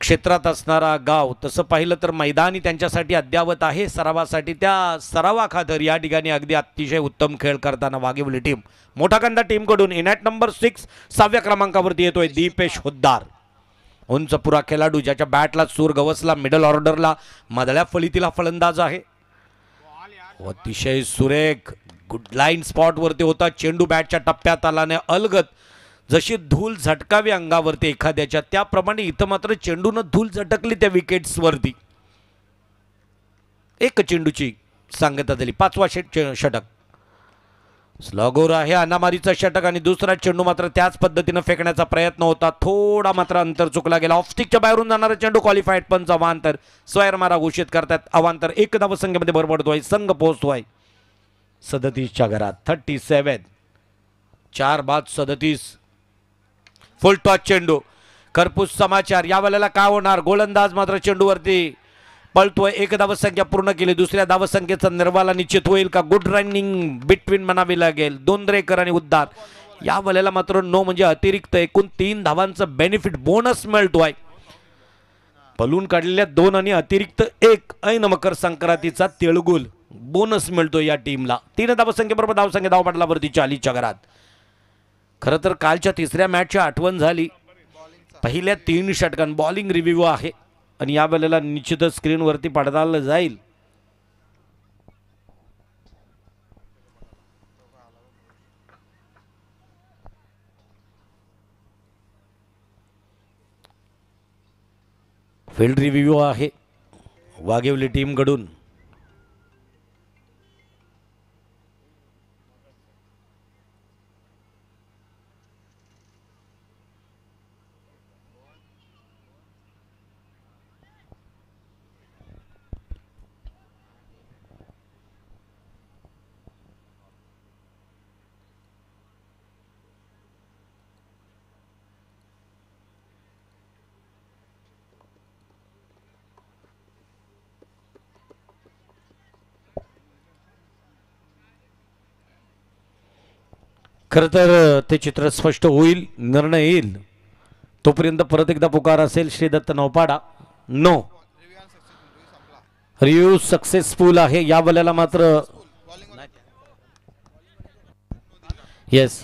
क्षेत्रात असणारा गाव तसं पाहिलं तर मैदानी त्यांच्यासाठी अद्यावत आहे सरावासाठी. त्या सरावाखातर या ठिकाणी अगदी अतिशय उत्तम खेळ करताना वाघिवली टीम मोठा कंदा टीमकडून इनॅट नंबर 6 6व्या क्रमांकावरती येतोय दीपेश हुद्दार. उंच पुरा खेळाडू ज्याच्या बॅटला सूर गवसला. मिडल ऑर्डरला मधल्या फळीतील फलंदाज आहे. अतिशय सुरेख गुड लाईन स्पॉटवरती होता. चेंडू बॅटच्या टप्प्यात आल्याने अलगत जशी धूल झटकावी अंगावरती एखाद्याच्या त्याप्रमाणे इथं मात्र चेंडूनं धूल झटकली त्या विकेट्सवरती. एक चेंडूची सांगता झाली. 5वा षटक. स्लॉगोर आहे अनामारीचा षटक आणि दुसरा चेंडू मात्र त्याच पद्धतीनं फेकण्याचा प्रयत्न होता. थोडा मात्र अंतर चुकला गेला. ऑफस्टिकच्या बाहेरून जाणारा चेंडू क्वालिफाईड पंच अवांतर स्वैर मारा घोषित करतात. अवांतर 1 धावसंख्येमध्ये भर पडतोय. संघ पोहोचतोय 37च्या घरात 37. 4 बाद 37. फुल टॉस चेंडू. खरपूस समाचार. या वेळेला काय होणार? गोलंदाज मात्र चेंडूवरती पळतोय. 1 धावसंख्या पूर्ण केली. दुसऱ्या धावसंख्येचा निर्वाला निश्चित होईल का? गुड रनिंग बिटवीन म्हणावी लागेल. दोंद्रेकर आणि उद्दार. या वेळेला मात्र नो म्हणजे अतिरिक्त एकूण 3 धावांचं बेनिफिट बोनस मिळतोय. पलून काढलेल्या 2 आणि अतिरिक्त 1 ऐन मकर संक्रांतीचा तिळगुल बोनस मिळतो या टीमला. 3 धावसंख्येबरोबर धावसंख्या धावपटलावरती 40च्या घरात. खरं तर कालच्या तिसऱ्या मॅचची आठवण झाली. पहिल्या 3 षटकां बॉलिंग रिव्ह्यू आहे आणि या वेळेला निश्चितच स्क्रीनवरती पडताल जाईल. फील्ड रिव्ह्यू आहे वाघिवली टीमकडून. खरं तर ते चित्र स्पष्ट होईल. निर्णय येईल तोपर्यंत परत एकदा पुकार असेल Shridatta Naupada. No review successful आहे. या वेळेला मात्र येस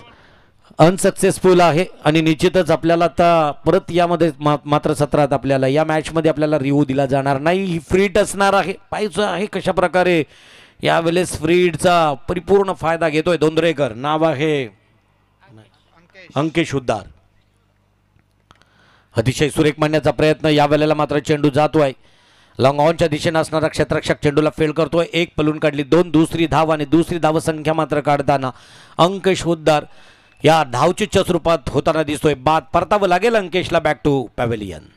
अनसक्सेसफुल आहे आणि निश्चितच आपल्याला आता परत यामध्ये मात्र सत्रात आपल्याला या मॅचमध्ये आपल्याला रिव्ह्यू दिला जाणार नाही. ही फ्रीट असणार आहे. पाहायचं आहे कशा प्रकारे यावेळेस फ्रीडचा परिपूर्ण फायदा घेतोय दोंद्रेकर. नाव आहे अंकेश हुद्दार. अतिशय सुरेख मांडण्याचा प्रयत्न. या वेळेला मात्र चेंडू जातोय लॉंग ऑनच्या दिशेने असणारा क्षेत्ररक्षक चेंडूला फेल करतोय. 1 पलून काढली 2 दुसरी धाव आणि दुसरी धावसंख्या मात्र काढताना अंकेश हुद्दार या धावचीच्या स्वरूपात होताना दिसतोय. बाद परतावं लागेल अंकेशला. Back to pavilion.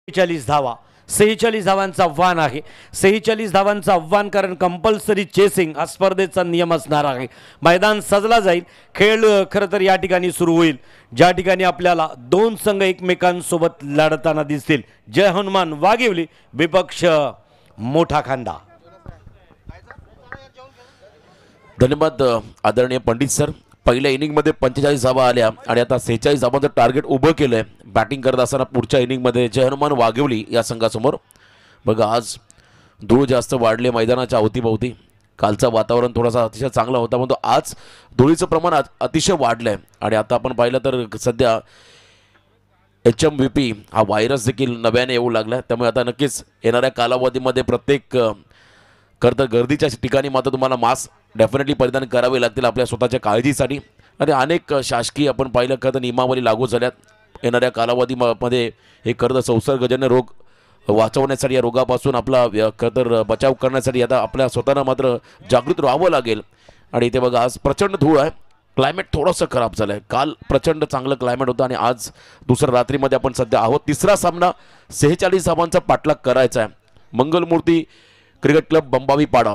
46 धावा, 46 धावांचं आव्हान आहे. 46 धावांचं आव्हान, कारण कंपल्सरी चेसिंग हा स्पर्धेचा नियम असणार आहे. मैदान सजला जाईल, खेळ खरं तर या ठिकाणी सुरू होईल, ज्या ठिकाणी आपल्याला दोन संघ एकमेकांसोबत लढताना दिसतील. जय हनुमान वाघिवली विपक्ष मोठा खांदा. धन्यवाद आदरणीय पंडित सर. पहिल्या इनिंगमध्ये 45 धावा आल्या आणि आता 46 धावांचं टार्गेट उभं केलं आहे बॅटिंग करत असताना पुढच्या इनिंगमध्ये जय हनुमान वाघिवली या संघासमोर. बघा, आज धूळ जास्त वाढले मैदानाच्या अवतीभोवती. कालचं वातावरण थोडासा अतिशय चांगला होता, पण आज धुळीचं प्रमाण अतिशय वाढलं आहे. आणि आता आपण पाहिलं तर सध्या HMVP हा व्हायरस देखील नव्याने येऊ लागला आहे. त्यामुळे आता नक्कीच येणाऱ्या कालावधीमध्ये प्रत्येक खरं तर गर्दीच्या ठिकाणी मात्र तुम्हाला मास्क डेफिनेटली परिधान करावे लागतील आपल्या स्वतःच्या काळजीसाठी. आणि अनेक शासकीय आपण पाहिलं खरं तर नियमावली लागू झाल्यात. येणाऱ्या कालावधीमध्ये हे खरं तर संसर्गजन्य रोग वाचवण्यासाठी, या रोगापासून आपला खरं तर बचाव करण्यासाठी आता आपल्या स्वतःला मात्र जागृत राहावं लागेल. आणि इथे बघा, आज प्रचंड धूळ आहे, क्लायमेट थोडंसं खराब झालं आहे. काल प्रचंड चांगलं क्लायमेट होतं आणि आज दुसऱ्या रात्रीमध्ये आपण सध्या आहोत. तिसरा सामना 46 धावांचा पाठलाग करायचा आहे. मंगलमूर्ती क्रिकेट क्लब बंबावी पाडा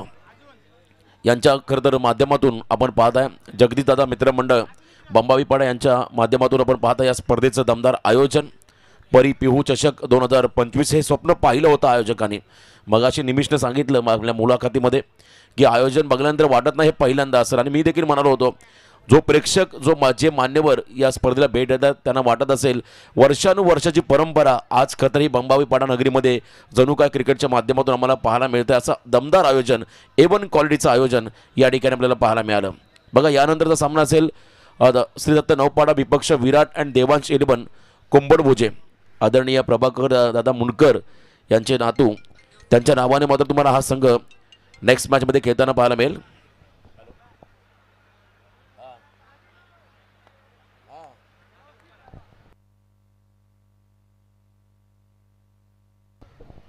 यांच्या खरं तर माध्यमातून आपण पाहत आहे, जगदीशदादा मित्रमंडळ बंबावी पाडा यांच्या माध्यमातून आपण पाहता या स्पर्धेचं दमदार आयोजन. परी पिहू चषक 2025 हे स्वप्न पाहिलं होतं आयोजकांनी. मगाशी निमिषने सांगितलं आपल्या मुलाखतीमध्ये की आयोजन बघल्यानंतर वाटत नाही हे पहिल्यांदा असेल. आणि मी देखील म्हणालो होतो, जो प्रेक्षक जे मान्यवर या स्पर्धेला भेट देतात त्यांना वाटत असेल वर्षानुवर्षाची परंपरा आज खतरी बंबावी पाडा नगरीमध्ये जणू काय क्रिकेटच्या माध्यमातून आम्हाला पाहायला मिळतं. असं दमदार आयोजन, A1 क्वालिटीचं आयोजन या ठिकाणी आपल्याला पाहायला मिळालं. बघा, यानंतरचा सामना असेल श्री दत्त नौपाडा विपक्ष विराट अँड देवांश 11 कुंबडभुजे. आदरणीय प्रभाकर दादा मुंडकर यांचे नातू, त्यांच्या नावाने मात्र तुम्हाला हा संघ नेक्स्ट मॅचमध्ये खेळताना पाहायला मिळेल.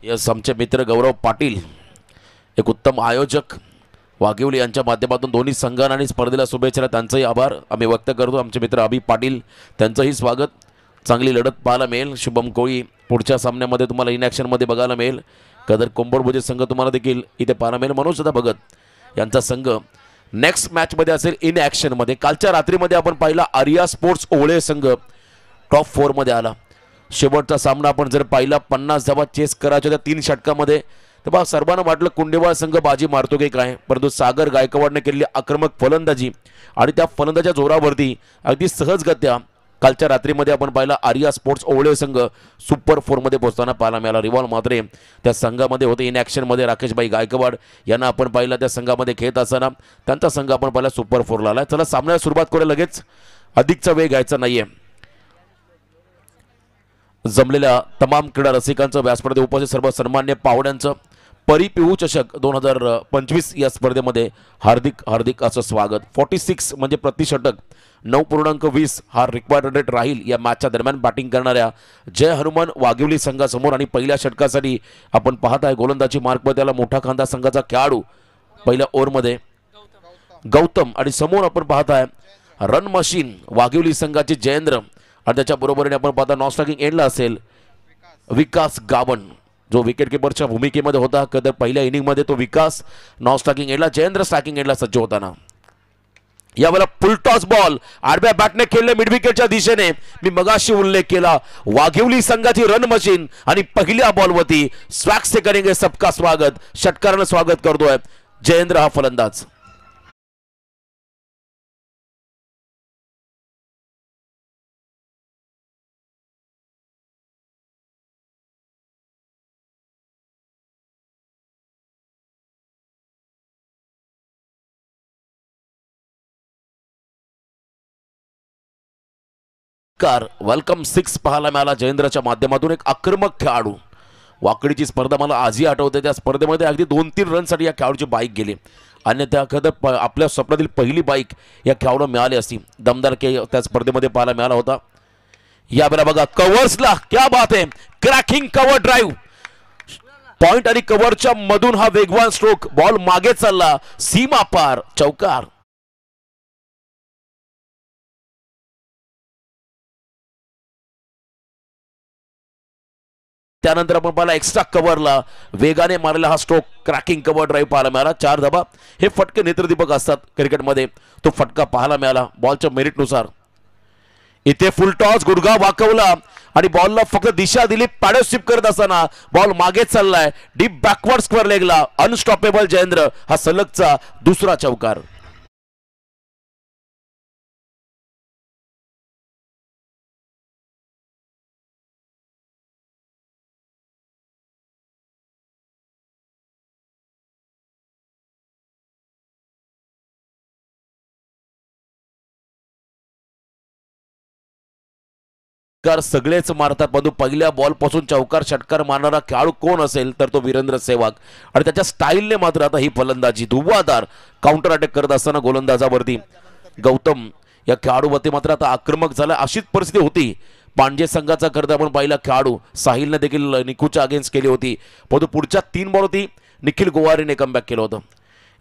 यस, आमचे मित्र गौरव पाटील एक उत्तम आयोजक वाघिवली यांच्या माध्यमातून दोन्ही संघांना आणि स्पर्धेला शुभेच्छा, त्यांचंही आभार आम्ही व्यक्त करतो. आमचे मित्र अभि पाटील त्यांचंही स्वागत. चांगली लढत पाहायला मिळेल. शुभम कोळी पुढच्या सामन्यामध्ये तुम्हाला इन ॲक्शनमध्ये बघायला मिळेल. कदर कुंबडभुजे संघ तुम्हाला देखील इथे पाहायला मिळेल. मनोजदा भगत यांचा संघ नेक्स्ट मॅचमध्ये असेल इन ॲक्शनमध्ये. कालच्या रात्रीमध्ये आपण पाहिला आर्या स्पोर्ट्स ओवळे संघ टॉप 4मध्ये आला. शेवटचा सामना आपण जर पाहिला 50 धावा चेस करायच्या त्या 3 षटकामध्ये, तर बघा सर्वांना वाटलं कुंडेवाळ संघ बाजी मारतो की काय, परंतु सागर गायकवाडने केलेली आक्रमक फलंदाजी आणि त्या फलंदाच्या जोरावरती अगदी सहजगत्या कालच्या रात्रीमध्ये आपण पाहिला आर्या स्पोर्ट्स ओवळे संघ सुपर 4मध्ये पोहोचताना पाहायला मिळाला. रिव्हॉल्व मात्रे त्या संघामध्ये होते. इन ॲक्शनमध्ये राकेशभाई गायकवाड यांना आपण पाहिला त्या संघामध्ये खेळत असताना त्यांचा संघ आपण पाहिला सुपर 4ला आला. चला सामन्याला सुरुवात करूया लगेच, अधिकचा वेळ घ्यायचा नाहीये. जमलेल्या तमाम क्रीडा रसिकांचं, व्यासपीठावर उपस्थित सर्व सन्मान्य पाहुण्यांचं परी पिहू चषक 2025 या स्पर्धेमध्ये हार्दिक हार्दिक असं स्वागत. 46 म्हणजे प्रतिषटक 9.20 हा रिक्वायर्ड रेट राहील या मॅचच्या दरम्यान बॅटिंग करणाऱ्या जय हनुमान वाघिवली संघासमोर. आणि पहिल्या षटकासाठी आपण पाहत आहे गोलंदाजी मार्कवर त्याला मोठा खांदा संघाचा खेळाडू पहिल्या ओव्हरमध्ये गौतम, आणि समोर आपण पाहत आहे रन मशीन वाघिवली संघाचे जयेंद्र, आणि त्याच्या बरोबरीने आपण पाहता नॉन स्ट्रायकिंग एंडला असेल विकास गावण, जो विकेट किपरच्या भूमिकेमध्ये होता. कदर पहिल्या इनिंगमध्ये तो विकास नॉन स्ट्रायकिंग एंडला, जयेंद्र स्ट्रायकिंग एंडला सज्ज होताना. यावेळेला फुल टॉस बॉल आडव्या बॅटने खेळले मिड विकेटच्या दिशेने. मी मगाशी उल्लेख केला वाघिवली संघाची रन मशीन, आणि पहिल्या बॉलवरती स्वॅग से करेंगे सबका स्वागत, षटकारानं स्वागत करतोय जयेंद्र हा फलंदाज. वेलकम 6 पाहायला मिळाला जयेंद्रच्या माध्यमातून. एक आक्रमक खेळाडू, वाकडीची स्पर्धा मला आजही आठवते. त्या स्पर्धेमध्ये अगदी 2-3 रनसाठी या खेळाडूची बाईक गेली, आणि त्या खरं आपल्या स्वप्नातील पहिली बाईक या खेळाडूला मिळाली असती. दमदार त्या स्पर्धेमध्ये पाहायला मिळाला होता. यावेळेला बघा कव्हर्सला, क्या बात आहे, क्रॅकिंग कव्हर ड्राईव्ह, पॉइंट आणि कव्हरच्या मधून हा वेगवान स्ट्रोक, बॉल मागे चालला, सीमा पार, चौकार. त्यानंतर आपण पाहिला एक्स्ट्रा कव्हरला वेगाने मारलेला हा स्ट्रोक क्रॅकिंग कव्हर ड्राईव्ह पाहायला मिळाला. 4 धाबा. हे फटके नेत्रदीपक असतात क्रिकेटमध्ये. तो फटका पाहायला मिळाला बॉलच्या मेरिटनुसार. इथे फुल टॉस गुडघा वाकवला आणि बॉलला फक्त दिशा दिली. पॅडो स्वीप करत असताना बॉल मागे चाललाय डीप बॅकवर्ड स्क्वेअर लेगला. अनस्टॉपेबल जयेंद्र हा सलगचा दुसरा चौकार. सगळेच मारतात परंतु पहिल्या बॉल पासून चौकार षटकार मारणारा खेळाडू कोण असेल तर तो वीरेंद्र सेहवाग. आणि त्याच्या स्टाईलने मात्र आता ही फलंदाजी धुव्वादार काउंटर अटॅक करत असताना गोलंदाजावरती गौतम या खेळाडूवरती मात्र आता आक्रमक झाला. अशीच परिस्थिती होती पांडे संघाचा करता आपण पाहिला खेळाडू साहिलने देखील निकूच्या अगेन्स्ट केली होती परंतु पुढच्या 3 बॉल होती निखिल गोवारीने कमबॅक केलं होतं.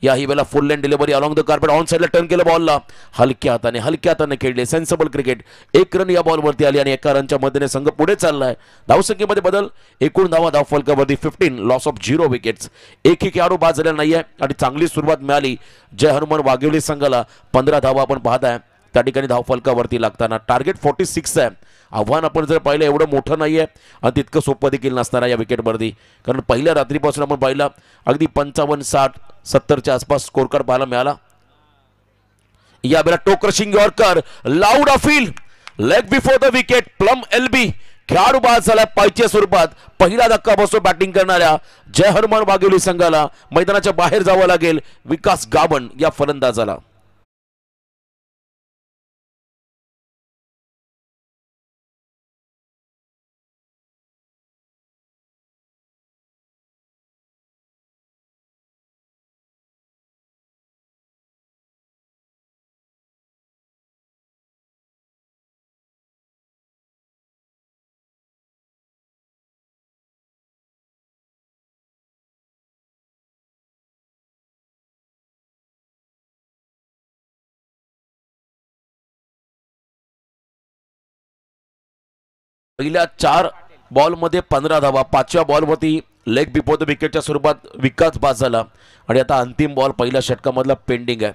याही वेळेला फुल लेन delivery along the carpet on साइडला टर्न केलं बॉलला. हलक्या हाताने खेळले. Sensible cricket. 1 रन या बॉलवरती आली आणि 1 रनच्या मदतीने संघ पुढे चाललाय. धावसंख्येमध्ये बदल. एकूण धावा धावफलकावरती 15 लॉस ऑफ 0 विकेट्स. एकही खेळाडू बाद झालेला नाहीये आणि चांगली सुरुवात मिळाली जय हनुमान वाघिवली संघाला. 15 धावा आपण पाहताय त्या ठिकाणी धावफलकावरती लागताना. टार्गेट 46 आहे. आव्हान आपण जर पाहिलं एवढं मोठं नाहीये आणि तितकं सोपं देखील नसणार या विकेटवरती. कारण पहिल्या रात्रीपासून आपण पाहिला अगदी 55 60 70च्या आसपास स्कोर कार्ड पाहायला मिळाला. या वेळेला toe crushing yorker loud appeal leg before the wicket. Plumb LB खेळाडू बाद झाला पायच्या स्वरूपात. पहिला धक्का बसतो बॅटिंग करणाऱ्या जय हनुमान वाघिवली संघाला. मैदानाच्या बाहेर जावं लागेल विकास गावण या फलंदाजाला. पहिल्या 4 बॉलमध्ये 15 धावा. 5व्या बॉलवरती लेग बिफोर द विकेटच्या स्वरूपात विकास बाद झाला आणि आता अंतिम बॉल पहिल्या षटकामधला पेंडिंग आहे.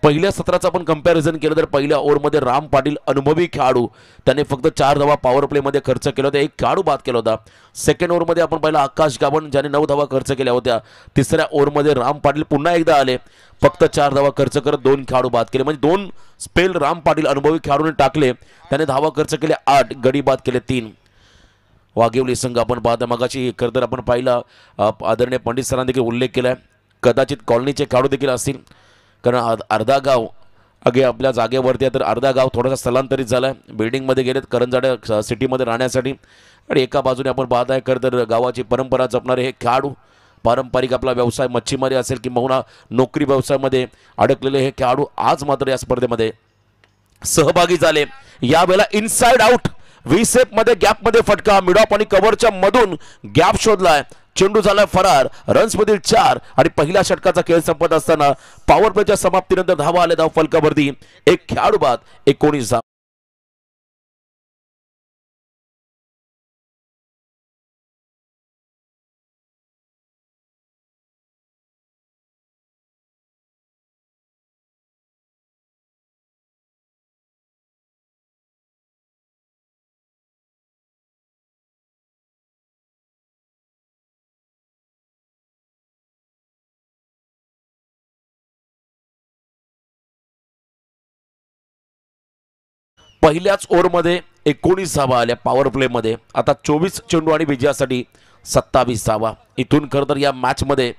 पहिल्या सत्राचं आपण कंपॅरिझन केलं तर पहिल्या ओव्हरमध्ये राम पाटील अनुभवी खेळाडू त्याने फक्त 4 धावा पॉवर प्लेमध्ये खर्च केला होता. 1 खेळाडू बाद केला होता. सेकंड ओव्हरमध्ये आपण पाहिला आकाश गावण ज्याने 9 धावा खर्च केल्या होत्या. तिसऱ्या ओव्हरमध्ये राम पाटील पुन्हा एकदा आले फक्त 4 धावा खर्च करत 2 खेळाडू बाद केले. म्हणजे 2 स्पेल राम पाटील अनुभवी खेळाडूने टाकले. त्याने धावा खर्च केले 8 गडी बाद केले 3. वाघिवली संघ आपण पाहता मगाशी खरं तर आपण पाहिला आदरणीय पंडित सरांनी देखील उल्लेख केला आहे कदाचित कॉलनीचे खेळाडू देखील असतील कारण अर्धा गाव अगे आपल्या जागेवरती आहे तर अर्धा गाव थोडासा स्थलांतरित झाला आहे. बिल्डिंगमध्ये गेलेत करंजाड्या सिटीमध्ये राहण्यासाठी. आणि एका बाजूने आपण पाहत आहे खरं तर गावाची परंपरा जपणारे हे खेळाडू पारंपरिक आपला व्यवसाय मच्छीमारी असेल किंवा नोकरी व्यवसायामध्ये अडकलेले हे खेळाडू आज मात्र या स्पर्धेमध्ये सहभागी झाले. यावेळेला इनसाइड आउट व्हीसेप मध्ये गॅप मध्ये फटका मिडॉप आणि कव्हरच्या मधून गॅप शोधलाय. चेंडू झाला फरार. रन्स मधील 4 आणि पहिल्या षटकाचा खेळ संपत असताना पॉवर प्लेच्या समाप्तीनंतर धावा आले धावफलकावरती. 1 खेळाडू बाद 19 धावा. पहिल्याच ओव्हरमध्ये 19 धावा आल्या पॉवर प्लेमध्ये. आता 24 चेंडू आणि विजयासाठी 27 धावा. इथून खरं तर या मॅचमध्ये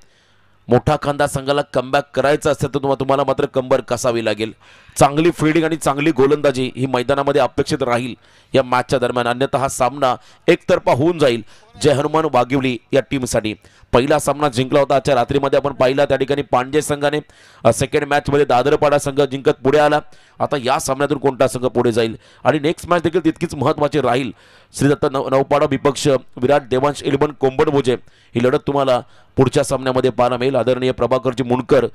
मोठा खांदा संघाला कमबॅक करायचं असेल तर तुम्हाला मात्र कंबर कसावी लागेल. चांगली फिल्डिंग आणि चांगली गोलंदाजी ही मैदानामध्ये अपेक्षित राहील या मॅचच्या दरम्यान. अन्यथा हा सामना एकतर्फा होऊन जाईल जय हनुमान वाघिवली या टीमसाठी. पहिला सामना जिंकला होता आजच्या रात्रीमध्ये आपण पाहिला त्या ठिकाणी पांडे संघाने. सेकंड मॅचमध्ये दादरपाडा संघ जिंकत पुढे आला. आता या सामन्यातून कोणता संघ पुढे जाईल आणि नेक्स्ट मॅच देखील तितकीच महत्त्वाची राहील. श्रीदत्त नौपाडा विपक्ष विराट देवांश 11 कोंबडभुजे ही लढत तुम्हाला पुढच्या सामन्यामध्ये पाहायला मिळेल. आदरणीय प्रभाकरजी मुंडकर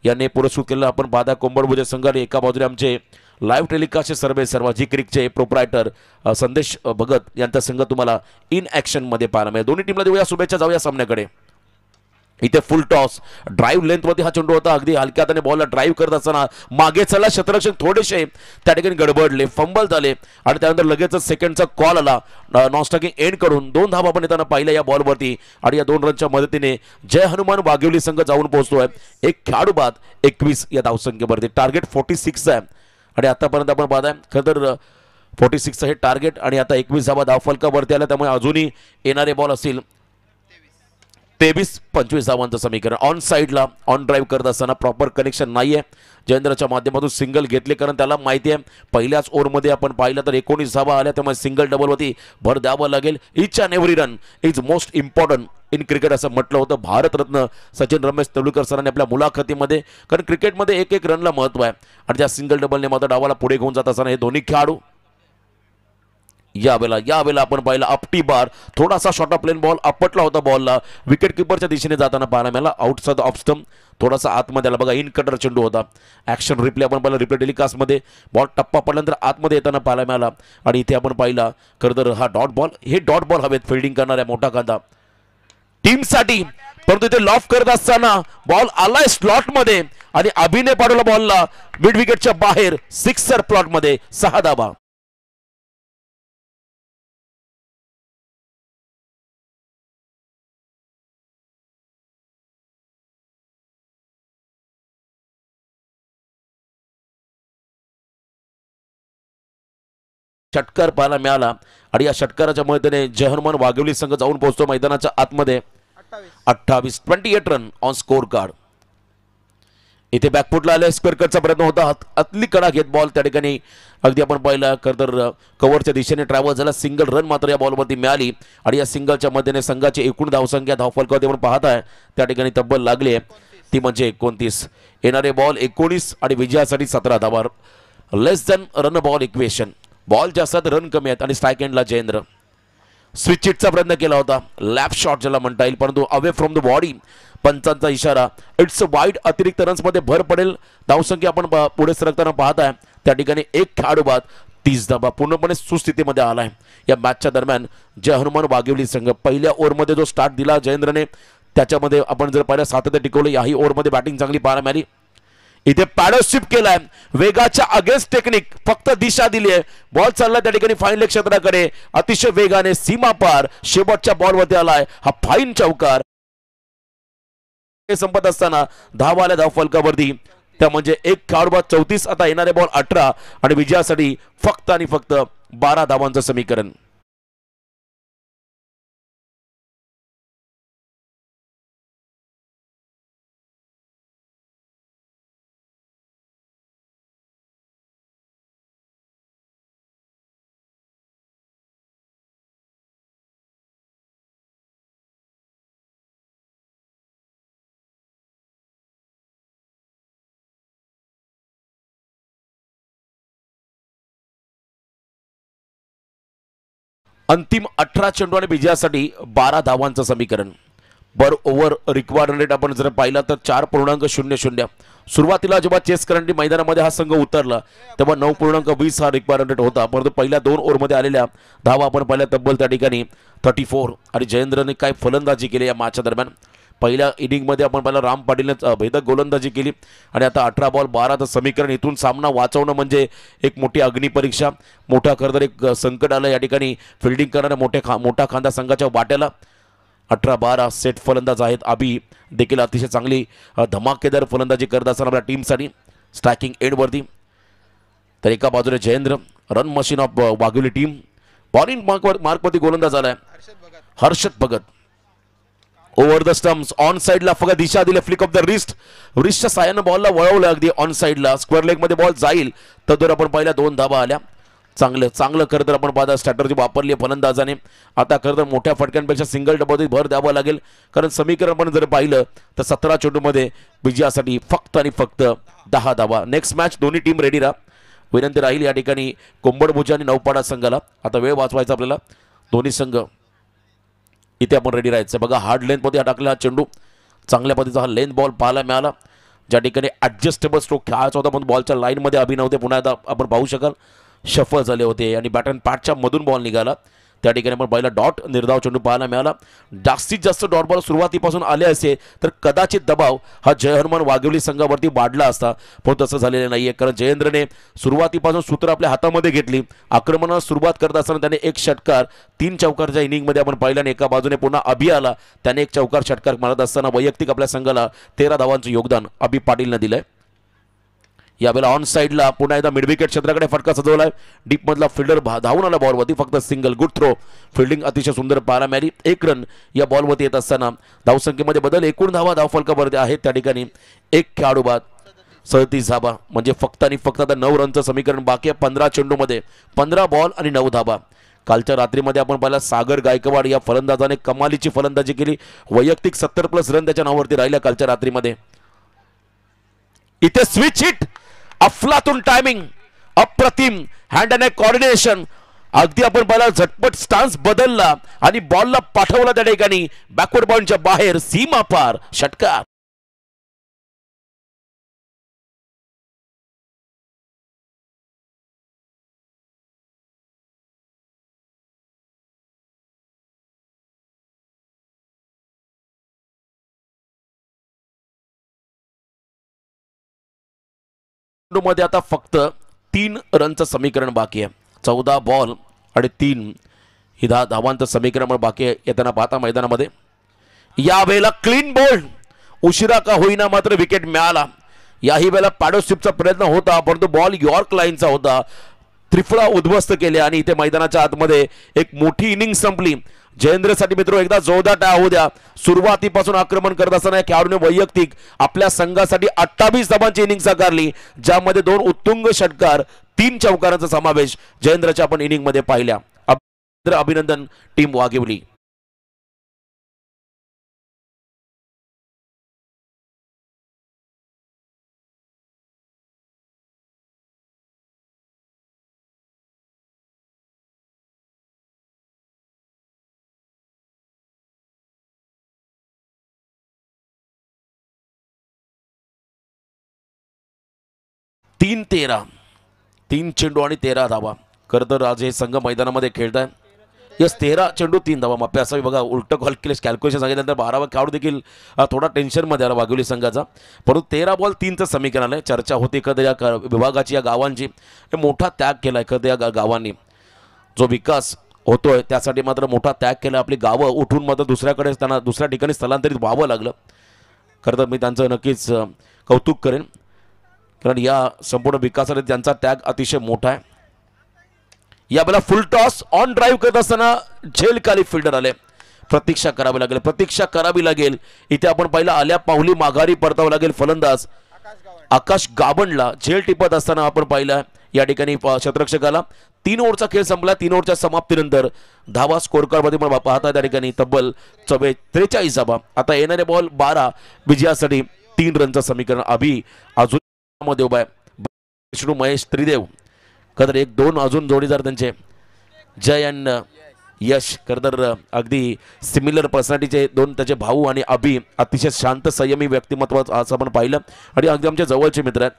यांनी पुरस्कृत केलेला आपण पाहता कोंबडभुजे संघाने एका बाजूने आमचे लाईव्ह टेलिकास्टचे सर्व जी क्रिकचे प्रोप्रायटर संदेश भगत यांचा संघ तुम्हाला इन ॲक्शनमध्ये पाहायला मिळेल. दोन्ही टीमला देऊया शुभेच्छा. जाऊया सामन्याकडे. इथे फुल टॉस ड्राईव्ह लेंथवरती हा चेंडू होता. अगदी हलक्या हाताने बॉलला ड्राईव्ह करत असताना मागे चला क्षेत्ररक्षक थोडेसे त्या ठिकाणी गडबडले, फंबल झाले आणि त्यानंतर लगेचच सेकंडचा कॉल आला नॉनस्टॉकिंग एंड करून 2 धावा आपण येताना पाहिल्या या बॉलवरती आणि या 2 रनच्या मदतीने जय हनुमान वाघिवली संघ जाऊन पोहोचतोय. एक खेळाडू बाद 21 या धावसंख्येवरती. टार्गेट 46 आहे आणि आतापर्यंत आपण पाहताय खरं तर 46 हे टार्गेट आणि आता 21 धावा धावफलकावरती आला. त्यामुळे अजूनही येणारे बॉल असतील 23-25 धावांचं समीकरण. ऑन साईडला ऑन ड्राईव्ह करत असताना प्रॉपर कनेक्शन नाही आहे. जयेंद्रच्या माध्यमातून सिंगल घेतले कारण त्याला माहिती आहे पहिल्याच ओव्हरमध्ये आपण पाहिलं तर 19 धावा आल्या. त्यामुळे सिंगल डबलवरती भर द्यावं लागेल. Each and every run is most important in cricket असं म्हटलं होतं भारतरत्न सचिन रमेश तेंडुलकर सरांनी आपल्या मुलाखतीमध्ये. कारण क्रिकेटमध्ये एक रनला महत्त्व आहे आणि त्या सिंगल डबलने मात्र डावाला पुढे घेऊन जात असताना हे दोन्ही खेळाडू यावेळेला आपण पाहिलं अपटी बार थोडासा शॉर्ट ऑफ प्लेन बॉल आपटला होता. बॉलला विकेट किपरच्या दिशेने जाताना पाहायला मिळाला. आउटसाइड ऑफ स्टंप थोडासा आतमध्ये आला. बघा इन कटर चेंडू होता. ॲक्शन रिप्ले आपण पाहिलं रिप्ले टेलिकास्टमध्ये बॉल टप्पा पडल्यानंतर आतमध्ये येताना पाहायला मिळाला आणि इथे आपण पाहिला खरं तर हा डॉट बॉल. हे डॉट बॉल हवेत फिल्डिंग करणाऱ्या मोठा कांदा टीमसाठी. परंतु इथे लॉफ करत असताना बॉल आलाय स्लॉटमध्ये आणि अभिनय पाडवला बॉलला मिड विकेटच्या बाहेर. सिक्सर प्लॉटमध्ये 6 धावा. षटकार पाहायला मिळाला आणि या षटकाराच्या मदतीने जय हनुमान वाघिवली संघ जाऊन पोहोचतो मैदानाच्या आतमध्ये. 28 रन ऑन स्कोर कार्ड. इथे बॅकफुटला आले स्क्वेअर कटचा प्रयत्न होता. आतली कडा घेत बॉल त्या ठिकाणी अगदी आपण पाहिलं खरं तर कव्हरच्या दिशेने ट्रॅव्हल झाला. सिंगल रन मात्र या बॉलवरती मिळाली आणि या सिंगलच्या मदतीने संघाची एकूण धावसंख्या धावफलकावरती आपण पाहताय त्या ठिकाणी तब्बल लागली आहे ती म्हणजे 29. येणारे बॉल 19 आणि विजयासाठी 17 धावा. Less than run ball equation. Ball जास्त रन कमी आहेत आणि स्ट्राईक एंडला जयेंद्र स्विच हिटचा प्रयत्न केला होता. लॅप शॉट ज्याला म्हणता येईल परंतु अवे फ्रॉम द बॉडी. पंचांचा इशारा. It's wide. अतिरिक्त रन्समध्ये भर पडेल. धावसंख्या आपण पुढे सरकताना पाहताय त्या ठिकाणी एक खेळाडू बाद 30 धावा. पूर्णपणे सुस्थितीमध्ये आलाय या मॅचच्या दरम्यान जय हनुमान वाघिवली संघ. पहिल्या ओव्हरमध्ये जो स्टार्ट दिला जयेंद्रने त्याच्यामध्ये आपण जर पाहिलं सातत्य टिकवलं. याही ओव्हरमध्ये बॅटिंग चांगली पाहायला मिळाली. इथे पॅडोशिप केलाय वेगाच्या अगेन्स्ट टेक्निक. फक्त दिशा दिली आहे. बॉल चालला त्या ठिकाणी फाईन लेग क्षेत्राकडे अतिशय वेगाने सीमा पार. शेवटच्या बॉलवरती आलाय हा फाईन चौकार. संपत असताना धावा आल्या धावफलकावरती त्या म्हणजे एक खेळाडू बाद 34. आता येणारे बॉल 18 आणि विजयासाठी फक्त आणि फक्त 12 धावांचं समीकरण. अंतिम 18 चेंडू आणि विजयासाठी 12 धावांचं समीकरण. बर ओव्हर रिक्वायर्ड रेट आपण जर पाहिला तर 4.00. सुरुवातीला जेव्हा चेस करंटी मैदानामध्ये हा संघ उतरला तेव्हा 9.20 हा रिक्वायर्ड रेट होता. परंतु पहिल्या 2 ओव्हरमध्ये आलेल्या धावा आपण पाहिल्या तब्बल त्या ठिकाणी 34. आणि जयेंद्रने काय फलंदाजी केली या मॅचच्या दरम्यान. पहिल्या इनिंगमध्ये आपण पाहिलं राम पाटीलने भेदक गोलंदाजी केली आणि आता 18 बॉल 12चं समीकरण. इथून सामना वाचवणं म्हणजे एक मोठी अग्निपरीक्षा. मोठा खरं तर एक संकट आलं या ठिकाणी फिल्डिंग करणाऱ्या मोठा खांदा संघाच्या वाट्याला. 18-12 सेट फलंदाज आहेत. अभि देखील अतिशय चांगली धमाकेदार फलंदाजी करत असताना आपल्या टीमसाठी स्ट्रायकिंग एंडवरती. तर एका बाजूने Jayendra run machine of Waghivali team. Bowling मार्कवरती गोलंदाज आलाय Harshad Bhagat. Over the stumps on साईडला फक्त दिशा दिली. फ्लिक ऑफ द रिस्टच्या साह्यानं बॉलला वळवलं अगदी ऑन साईडला. स्क्वेअर लेग मध्ये बॉल जाईल तर आपण पाहिल्या 2 धावा आल्या. चांगलं खरं तर आपण पाहता स्ट्रॅटर्जी वापरली फलंदाजाने. आता खरं तर मोठ्या फटक्यांपेक्षा सिंगल डबल भर द्यावं लागेल कारण समीकरण आपण जर पाहिलं तर 17 चेंडूमध्ये विजयासाठी फक्त आणि फक्त 10 धावा. नेक्स्ट मॅच दोन्ही टीम रेडी राहा. विनंती राहील या ठिकाणी कोंबडभुजा आणि नौपाडा संघाला. आता वेळ वाचवायचा आपल्याला. दोन्ही संघ इथे आपण रेडी राहायचं. बघा हार्ड लेंथमध्ये टाकला हा चेंडू. चांगल्या पद्धतीचा हा लेंथ बॉल पाहायला मिळाला. ज्या ठिकाणी ॲडजस्टेबल स्ट्रोक खेळायचा होता पण बॉलच्या लाईनमध्ये अभि नव्हते. पुन्हा एकदा आपण पाहू शकाल शफल झाले होते आणि बॅट अँड पॅडच्या मधून बॉल निघाला. त्या ठिकाणी आपण पहिला डॉट निर्धाव चेंडू पाहायला मिळाला. जास्तीत जास्त डॉट बॉल सुरुवातीपासून आले असते तर कदाचित दबाव हा जय हनुमान वाघिवली संघावरती वाढला असता, पण तसं झालेलं नाही आहे. कारण जयेंद्रने सुरुवातीपासून सूत्र आपल्या हातामध्ये घेतली. आक्रमणाला सुरुवात करत असताना त्याने एक षटकार 3 चौकारच्या इनिंगमध्ये आपण पाहिल्याने एका बाजूने पुन्हा अभि आला, त्याने एक चौकार षटकार मारत असताना वैयक्तिक आपल्या संघाला 13 धावांचं योगदान अभि पाटीलने दिलंय. यावेळेला ऑन साईडला पुन्हा एकदा मिड विकेट क्षेत्राकडे फटका सजवलाय. डीप मधला फिल्डर धावून आला बॉलवरती, फक्त सिंगल. गुड थ्रो, फिल्डिंग अतिशय सुंदर पाहायला मिळाली. 1 रन या बॉलवरती येत असताना धावसंख्येमध्ये बदल. एकूण धावा धावफलकावरती आहेत त्या ठिकाणी 1 खेळाडू बाद, 37 धाबा, म्हणजे फक्त आणि फक्त आता 9 रनचं समीकरण बाकी आहे. 15 चेंडूमध्ये 15 बॉल आणि 9 धाबा. कालच्या रात्रीमध्ये आपण पाहिला सागर गायकवाड या फलंदाजाने कमालीची फलंदाजी केली. वैयक्तिक 70+ रन त्याच्या नावावरती राहिल्या कालच्या रात्रीमध्ये. इथे स्विच हिट, अफलातून टायमिंग, अप्रतिम हँड अँड कॉर्डिनेशन. अगदी आपण पाहिला झटपट स्टान्स बदलला आणि बॉलला पाठवला त्या ठिकाणी बॅकवर्ड बॉलच्या बाहेर, सीमा पार षटकार. मध्ये आता फक्त 3 रनचं समीकरण बाकी आहे. 14 बॉल आणि 3 ही धावांचं समीकरण बाकी आहे येताना पाहता मैदानामध्ये. यावेळेला क्लीन बोल्ड, उशिरा का होईना मात्र विकेट मिळाला. याही वेळेला पॅडोस्टिपचा प्रयत्न होता परंतु बॉल यॉर्क लाईनचा होता. त्रिफळा उद्ध्वस्त केले आणि इथे मैदानाच्या आतमध्ये एक मोठी इनिंग संपली. जयेंद्रसाठी मित्र एकदा जोरदार टाळ्या होऊ द्या. सुरुवातीपासून आक्रमण करत असताना या खेळाडूने वैयक्तिक आपल्या संघासाठी 28 धावांची इनिंग साकारली, ज्यामध्ये 2 उत्तुंग षटकार, 3 चौकारांचा समावेश जयेंद्रच्या आपण इनिंग मध्ये पाहिल्या. अभिनंदन टीम वाघिवली. तीन चेंडू आणि 13 धावा. खरं तर आज हे संघ मैदानामध्ये खेळत आहे. यस, 13 चेंडू 3 धावा. मापे असावी बघा, उलट कॅल्क्युलेशन सांगितल्यानंतर 12वा खेळाडू देखील थोडा टेन्शनमध्ये आला वाघिवली संघाचा. परंतु 13 बॉल 3चं समीकरण आहे. चर्चा होती एखाद्या या विभागाची, या गावांची. मोठा त्याग केला एखाद्या या गावांनी. जो विकास होतोय त्यासाठी मात्र मोठा त्याग केला. आपली गावं उठून मात्र दुसऱ्याकडे त्यांना दुसऱ्या ठिकाणी स्थलांतरित व्हावं लागलं. खरं तर मी त्यांचं नक्कीच कौतुक करेन, कारण या संपूर्ण विकासासाठी त्यांचा त्याग अतिशय मोठा आहे. यावेळेला फुल टॉस ऑन ड्राईव्ह करत असताना झेलखाली फिल्डर आले. प्रतीक्षा करावी लागेल. इथे आपण पहिला आल्या पाहुली माघारी परतावं लागेल फलंदाज आकाश गाबणला. झेल टिपत असताना आपण पाहिलं या ठिकाणी क्षेत्ररक्षकाला. 3 ओव्हरचा खेळ संपला. 3 ओव्हरच्या समाप्तीनंतर धावा स्कोर कार्डमध्ये पण पाहता त्या ठिकाणी तब्बल 43 धावा. आता येणारे बॉल 12 विजयासाठी 3 रनचं समीकरण. अभि अजून मध्ये उभा आहे. विष्णू महेश त्रिदेव, खरं 1-2 अजून जोडीदार त्यांचे जय अँड यश. खरं तर अगदी सिमिलर पर्सनॅलिटीचे 2 त्याचे भाऊ आणि अभि अतिशय शांत संयमी व्यक्तिमत्व असं आपण पाहिलं आणि अगदी आमच्या जवळचे मित्र आहेत.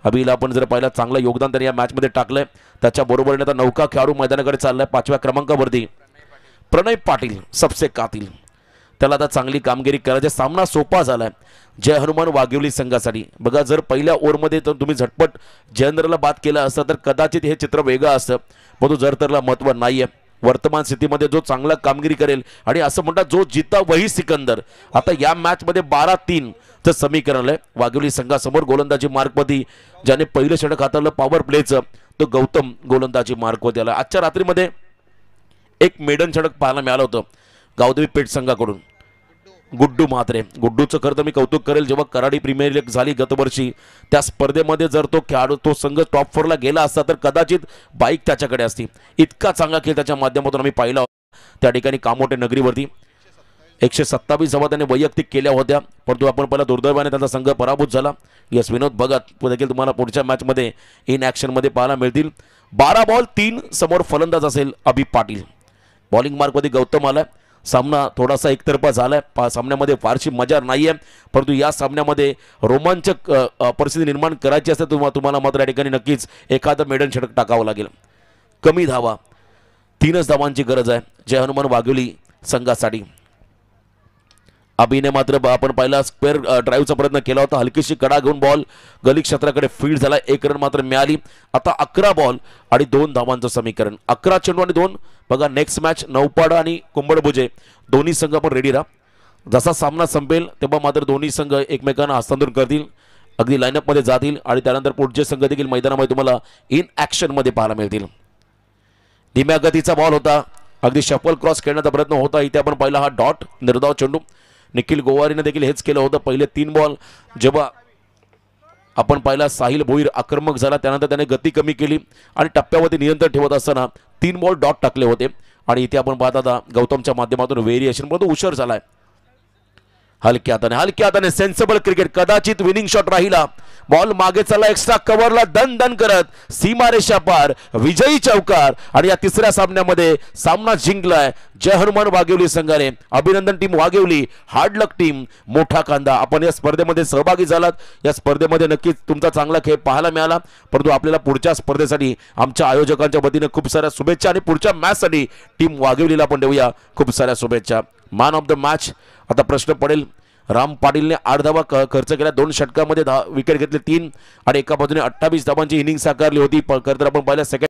अभिला आपण जर पाहिलं चांगलं योगदान त्यांनी या मॅचमध्ये टाकलंय. त्याच्या बरोबरीने आता 9 खेळाडू मैदानाकडे चाललाय. 5व्या क्रमांकावरती प्रणय पाटील सबसे कातील. त्याला आता चांगली कामगिरी करायची. सामना सोपा झालाय जय हनुमान वाघिवली संघासाठी. बघा, जर पहिल्या ओव्हरमध्ये तुम्ही झटपट जयेंद्रला बाद केला असता तर कदाचित हे चित्र वेगळं असतं, परंतु जर त्याला महत्त्व नाहीये. वर्तमान स्थितीमध्ये जो चांगला कामगिरी करेल आणि असं म्हणतात जो जिता वही सिकंदर. आता या मॅचमध्ये 12-3 चं समीकरण आहे वाघिवली संघासमोर. गोलंदाजी मार्कवरती ज्याने पहिलं षटक हाताळलं पॉवर प्लेचं तो गौतम गोलंदाजी मार्कवरती आला. आजच्या रात्रीमध्ये एक मेडन षटक पाहायला मिळालं होतं गावदेवी पेठ संघाकडून. गुड्डू म्हात्रे, गुड्डूचं खरं तर मी कौतुक करेल. जेव्हा कराडी प्रीमियर लीग झाली गतवर्षी त्या स्पर्धेमध्ये जर तो खेळाडू तो संघ टॉप 4ला गेला असता तर कदाचित बाईक त्याच्याकडे असती. इतका चांगला खेळ त्याच्या माध्यमातून आम्ही पाहिला. त्या ठिकाणी कामोठे नगरीवरती 127 धावा त्याने वैयक्तिक केल्या होत्या, परंतु आपण पहिला दुर्दैवाने त्यांचा संघ पराभूत झाला. यस, विनोद भगत देखील तुम्हाला पुढच्या मॅचमध्ये इन ॲक्शनमध्ये पाहायला मिळतील. 12 बॉल 3 समोर फलंदाज असेल अभि पाटील. बॉलिंग मार्कमध्ये गौतम आला. सामना थोडासा एकतर्फा झालाय, सामन्यामध्ये फारशी मजा नाही आहे, परंतु या सामन्यामध्ये रोमांचक परिस्थिती निर्माण करायची असते तुम्हाला मात्र या ठिकाणी नक्कीच एखादं मेडन षटक टाकावं लागेल. कमी धावा, 3च धावांची गरज आहे जय हनुमान वाघोली संघासाठी. अभिने मात्र आपण पहिला स्क्वेअर ड्राईव्हचा प्रयत्न केला होता, हलकीशी कडा घेऊन बॉल गली क्षेत्राकडे फील्ड झाला, 1 रन मात्र मिळाली. आता 11 बॉल आणि 2 धावांचं समीकरण, 11 चेंडू आणि 2. बघा नेक्स्ट मॅच नौपाडा आणि कुंबडभुजे दोन्ही संघ पण रेडी राहा. जसा सामना संपेल तेव्हा मात्र दोन्ही संघ एकमेकांना हस्तांतरण करतील, अगदी लाईनअपमध्ये जातील आणि त्यानंतर पुढचे संघ देखील मैदानामध्ये तुम्हाला इन ॲक्शनमध्ये पाहायला मिळतील. धीम्या गतीचा बॉल होता, अगदी शफल क्रॉस खेळण्याचा प्रयत्न होता. इथे आपण पहिला हा डॉट निर्धाव चेंडू, निखिल गोवारीने देखील हेच केलं होतं. पहिले 3 बॉल जेव्हा आपण पाहिला साहिल भोईर आक्रमक झाला, त्यानंतर त्याने गती कमी केली आणि टप्प्यावरती नियंत्रण ठेवत असताना 3 बॉल डॉट टाकले होते. आणि इथे आपण पाहत आता गौतमच्या माध्यमातून व्हेरिएशन, परंतु उशीर झालाय. हलक्या हाताने सेन्सिबल क्रिकेट, कदाचित विनिंग शॉट राहिला, बॉल मागे चालला, एक्स्ट्रा कव्हरला दन दन करत सीमारेषा पार विजयी चौकार. आणि या तिसऱ्या सामन्यामध्ये सामना जिंकलाय जय हनुमान वाघेवली संघाने. अभिनंदन टीम वाघेवली, हार्ड लक टीम मोठा कांदा. आपण या स्पर्धेमध्ये सहभागी झालात, या स्पर्धेमध्ये नक्कीच तुमचा चांगला खेळ पाहायला मिळाला, परंतु आपल्याला पुढच्या स्पर्धेसाठी आमच्या आयोजकांच्या वतीने खूप साऱ्या शुभेच्छा आणि पुढच्या मॅचसाठी टीम वाघेवलीला पण देऊया खूप साऱ्या शुभेच्छा. मॅन ऑफ द मॅच आता प्रश्न पडेल. राम पाटीलने 8 धावा खर्च केल्या, 2 षटकामध्ये विकेट घेतले 3 आणि एका बाजूने 28 धावांची इनिंग साकारली होती. तर आपण पाहिलं सेकंड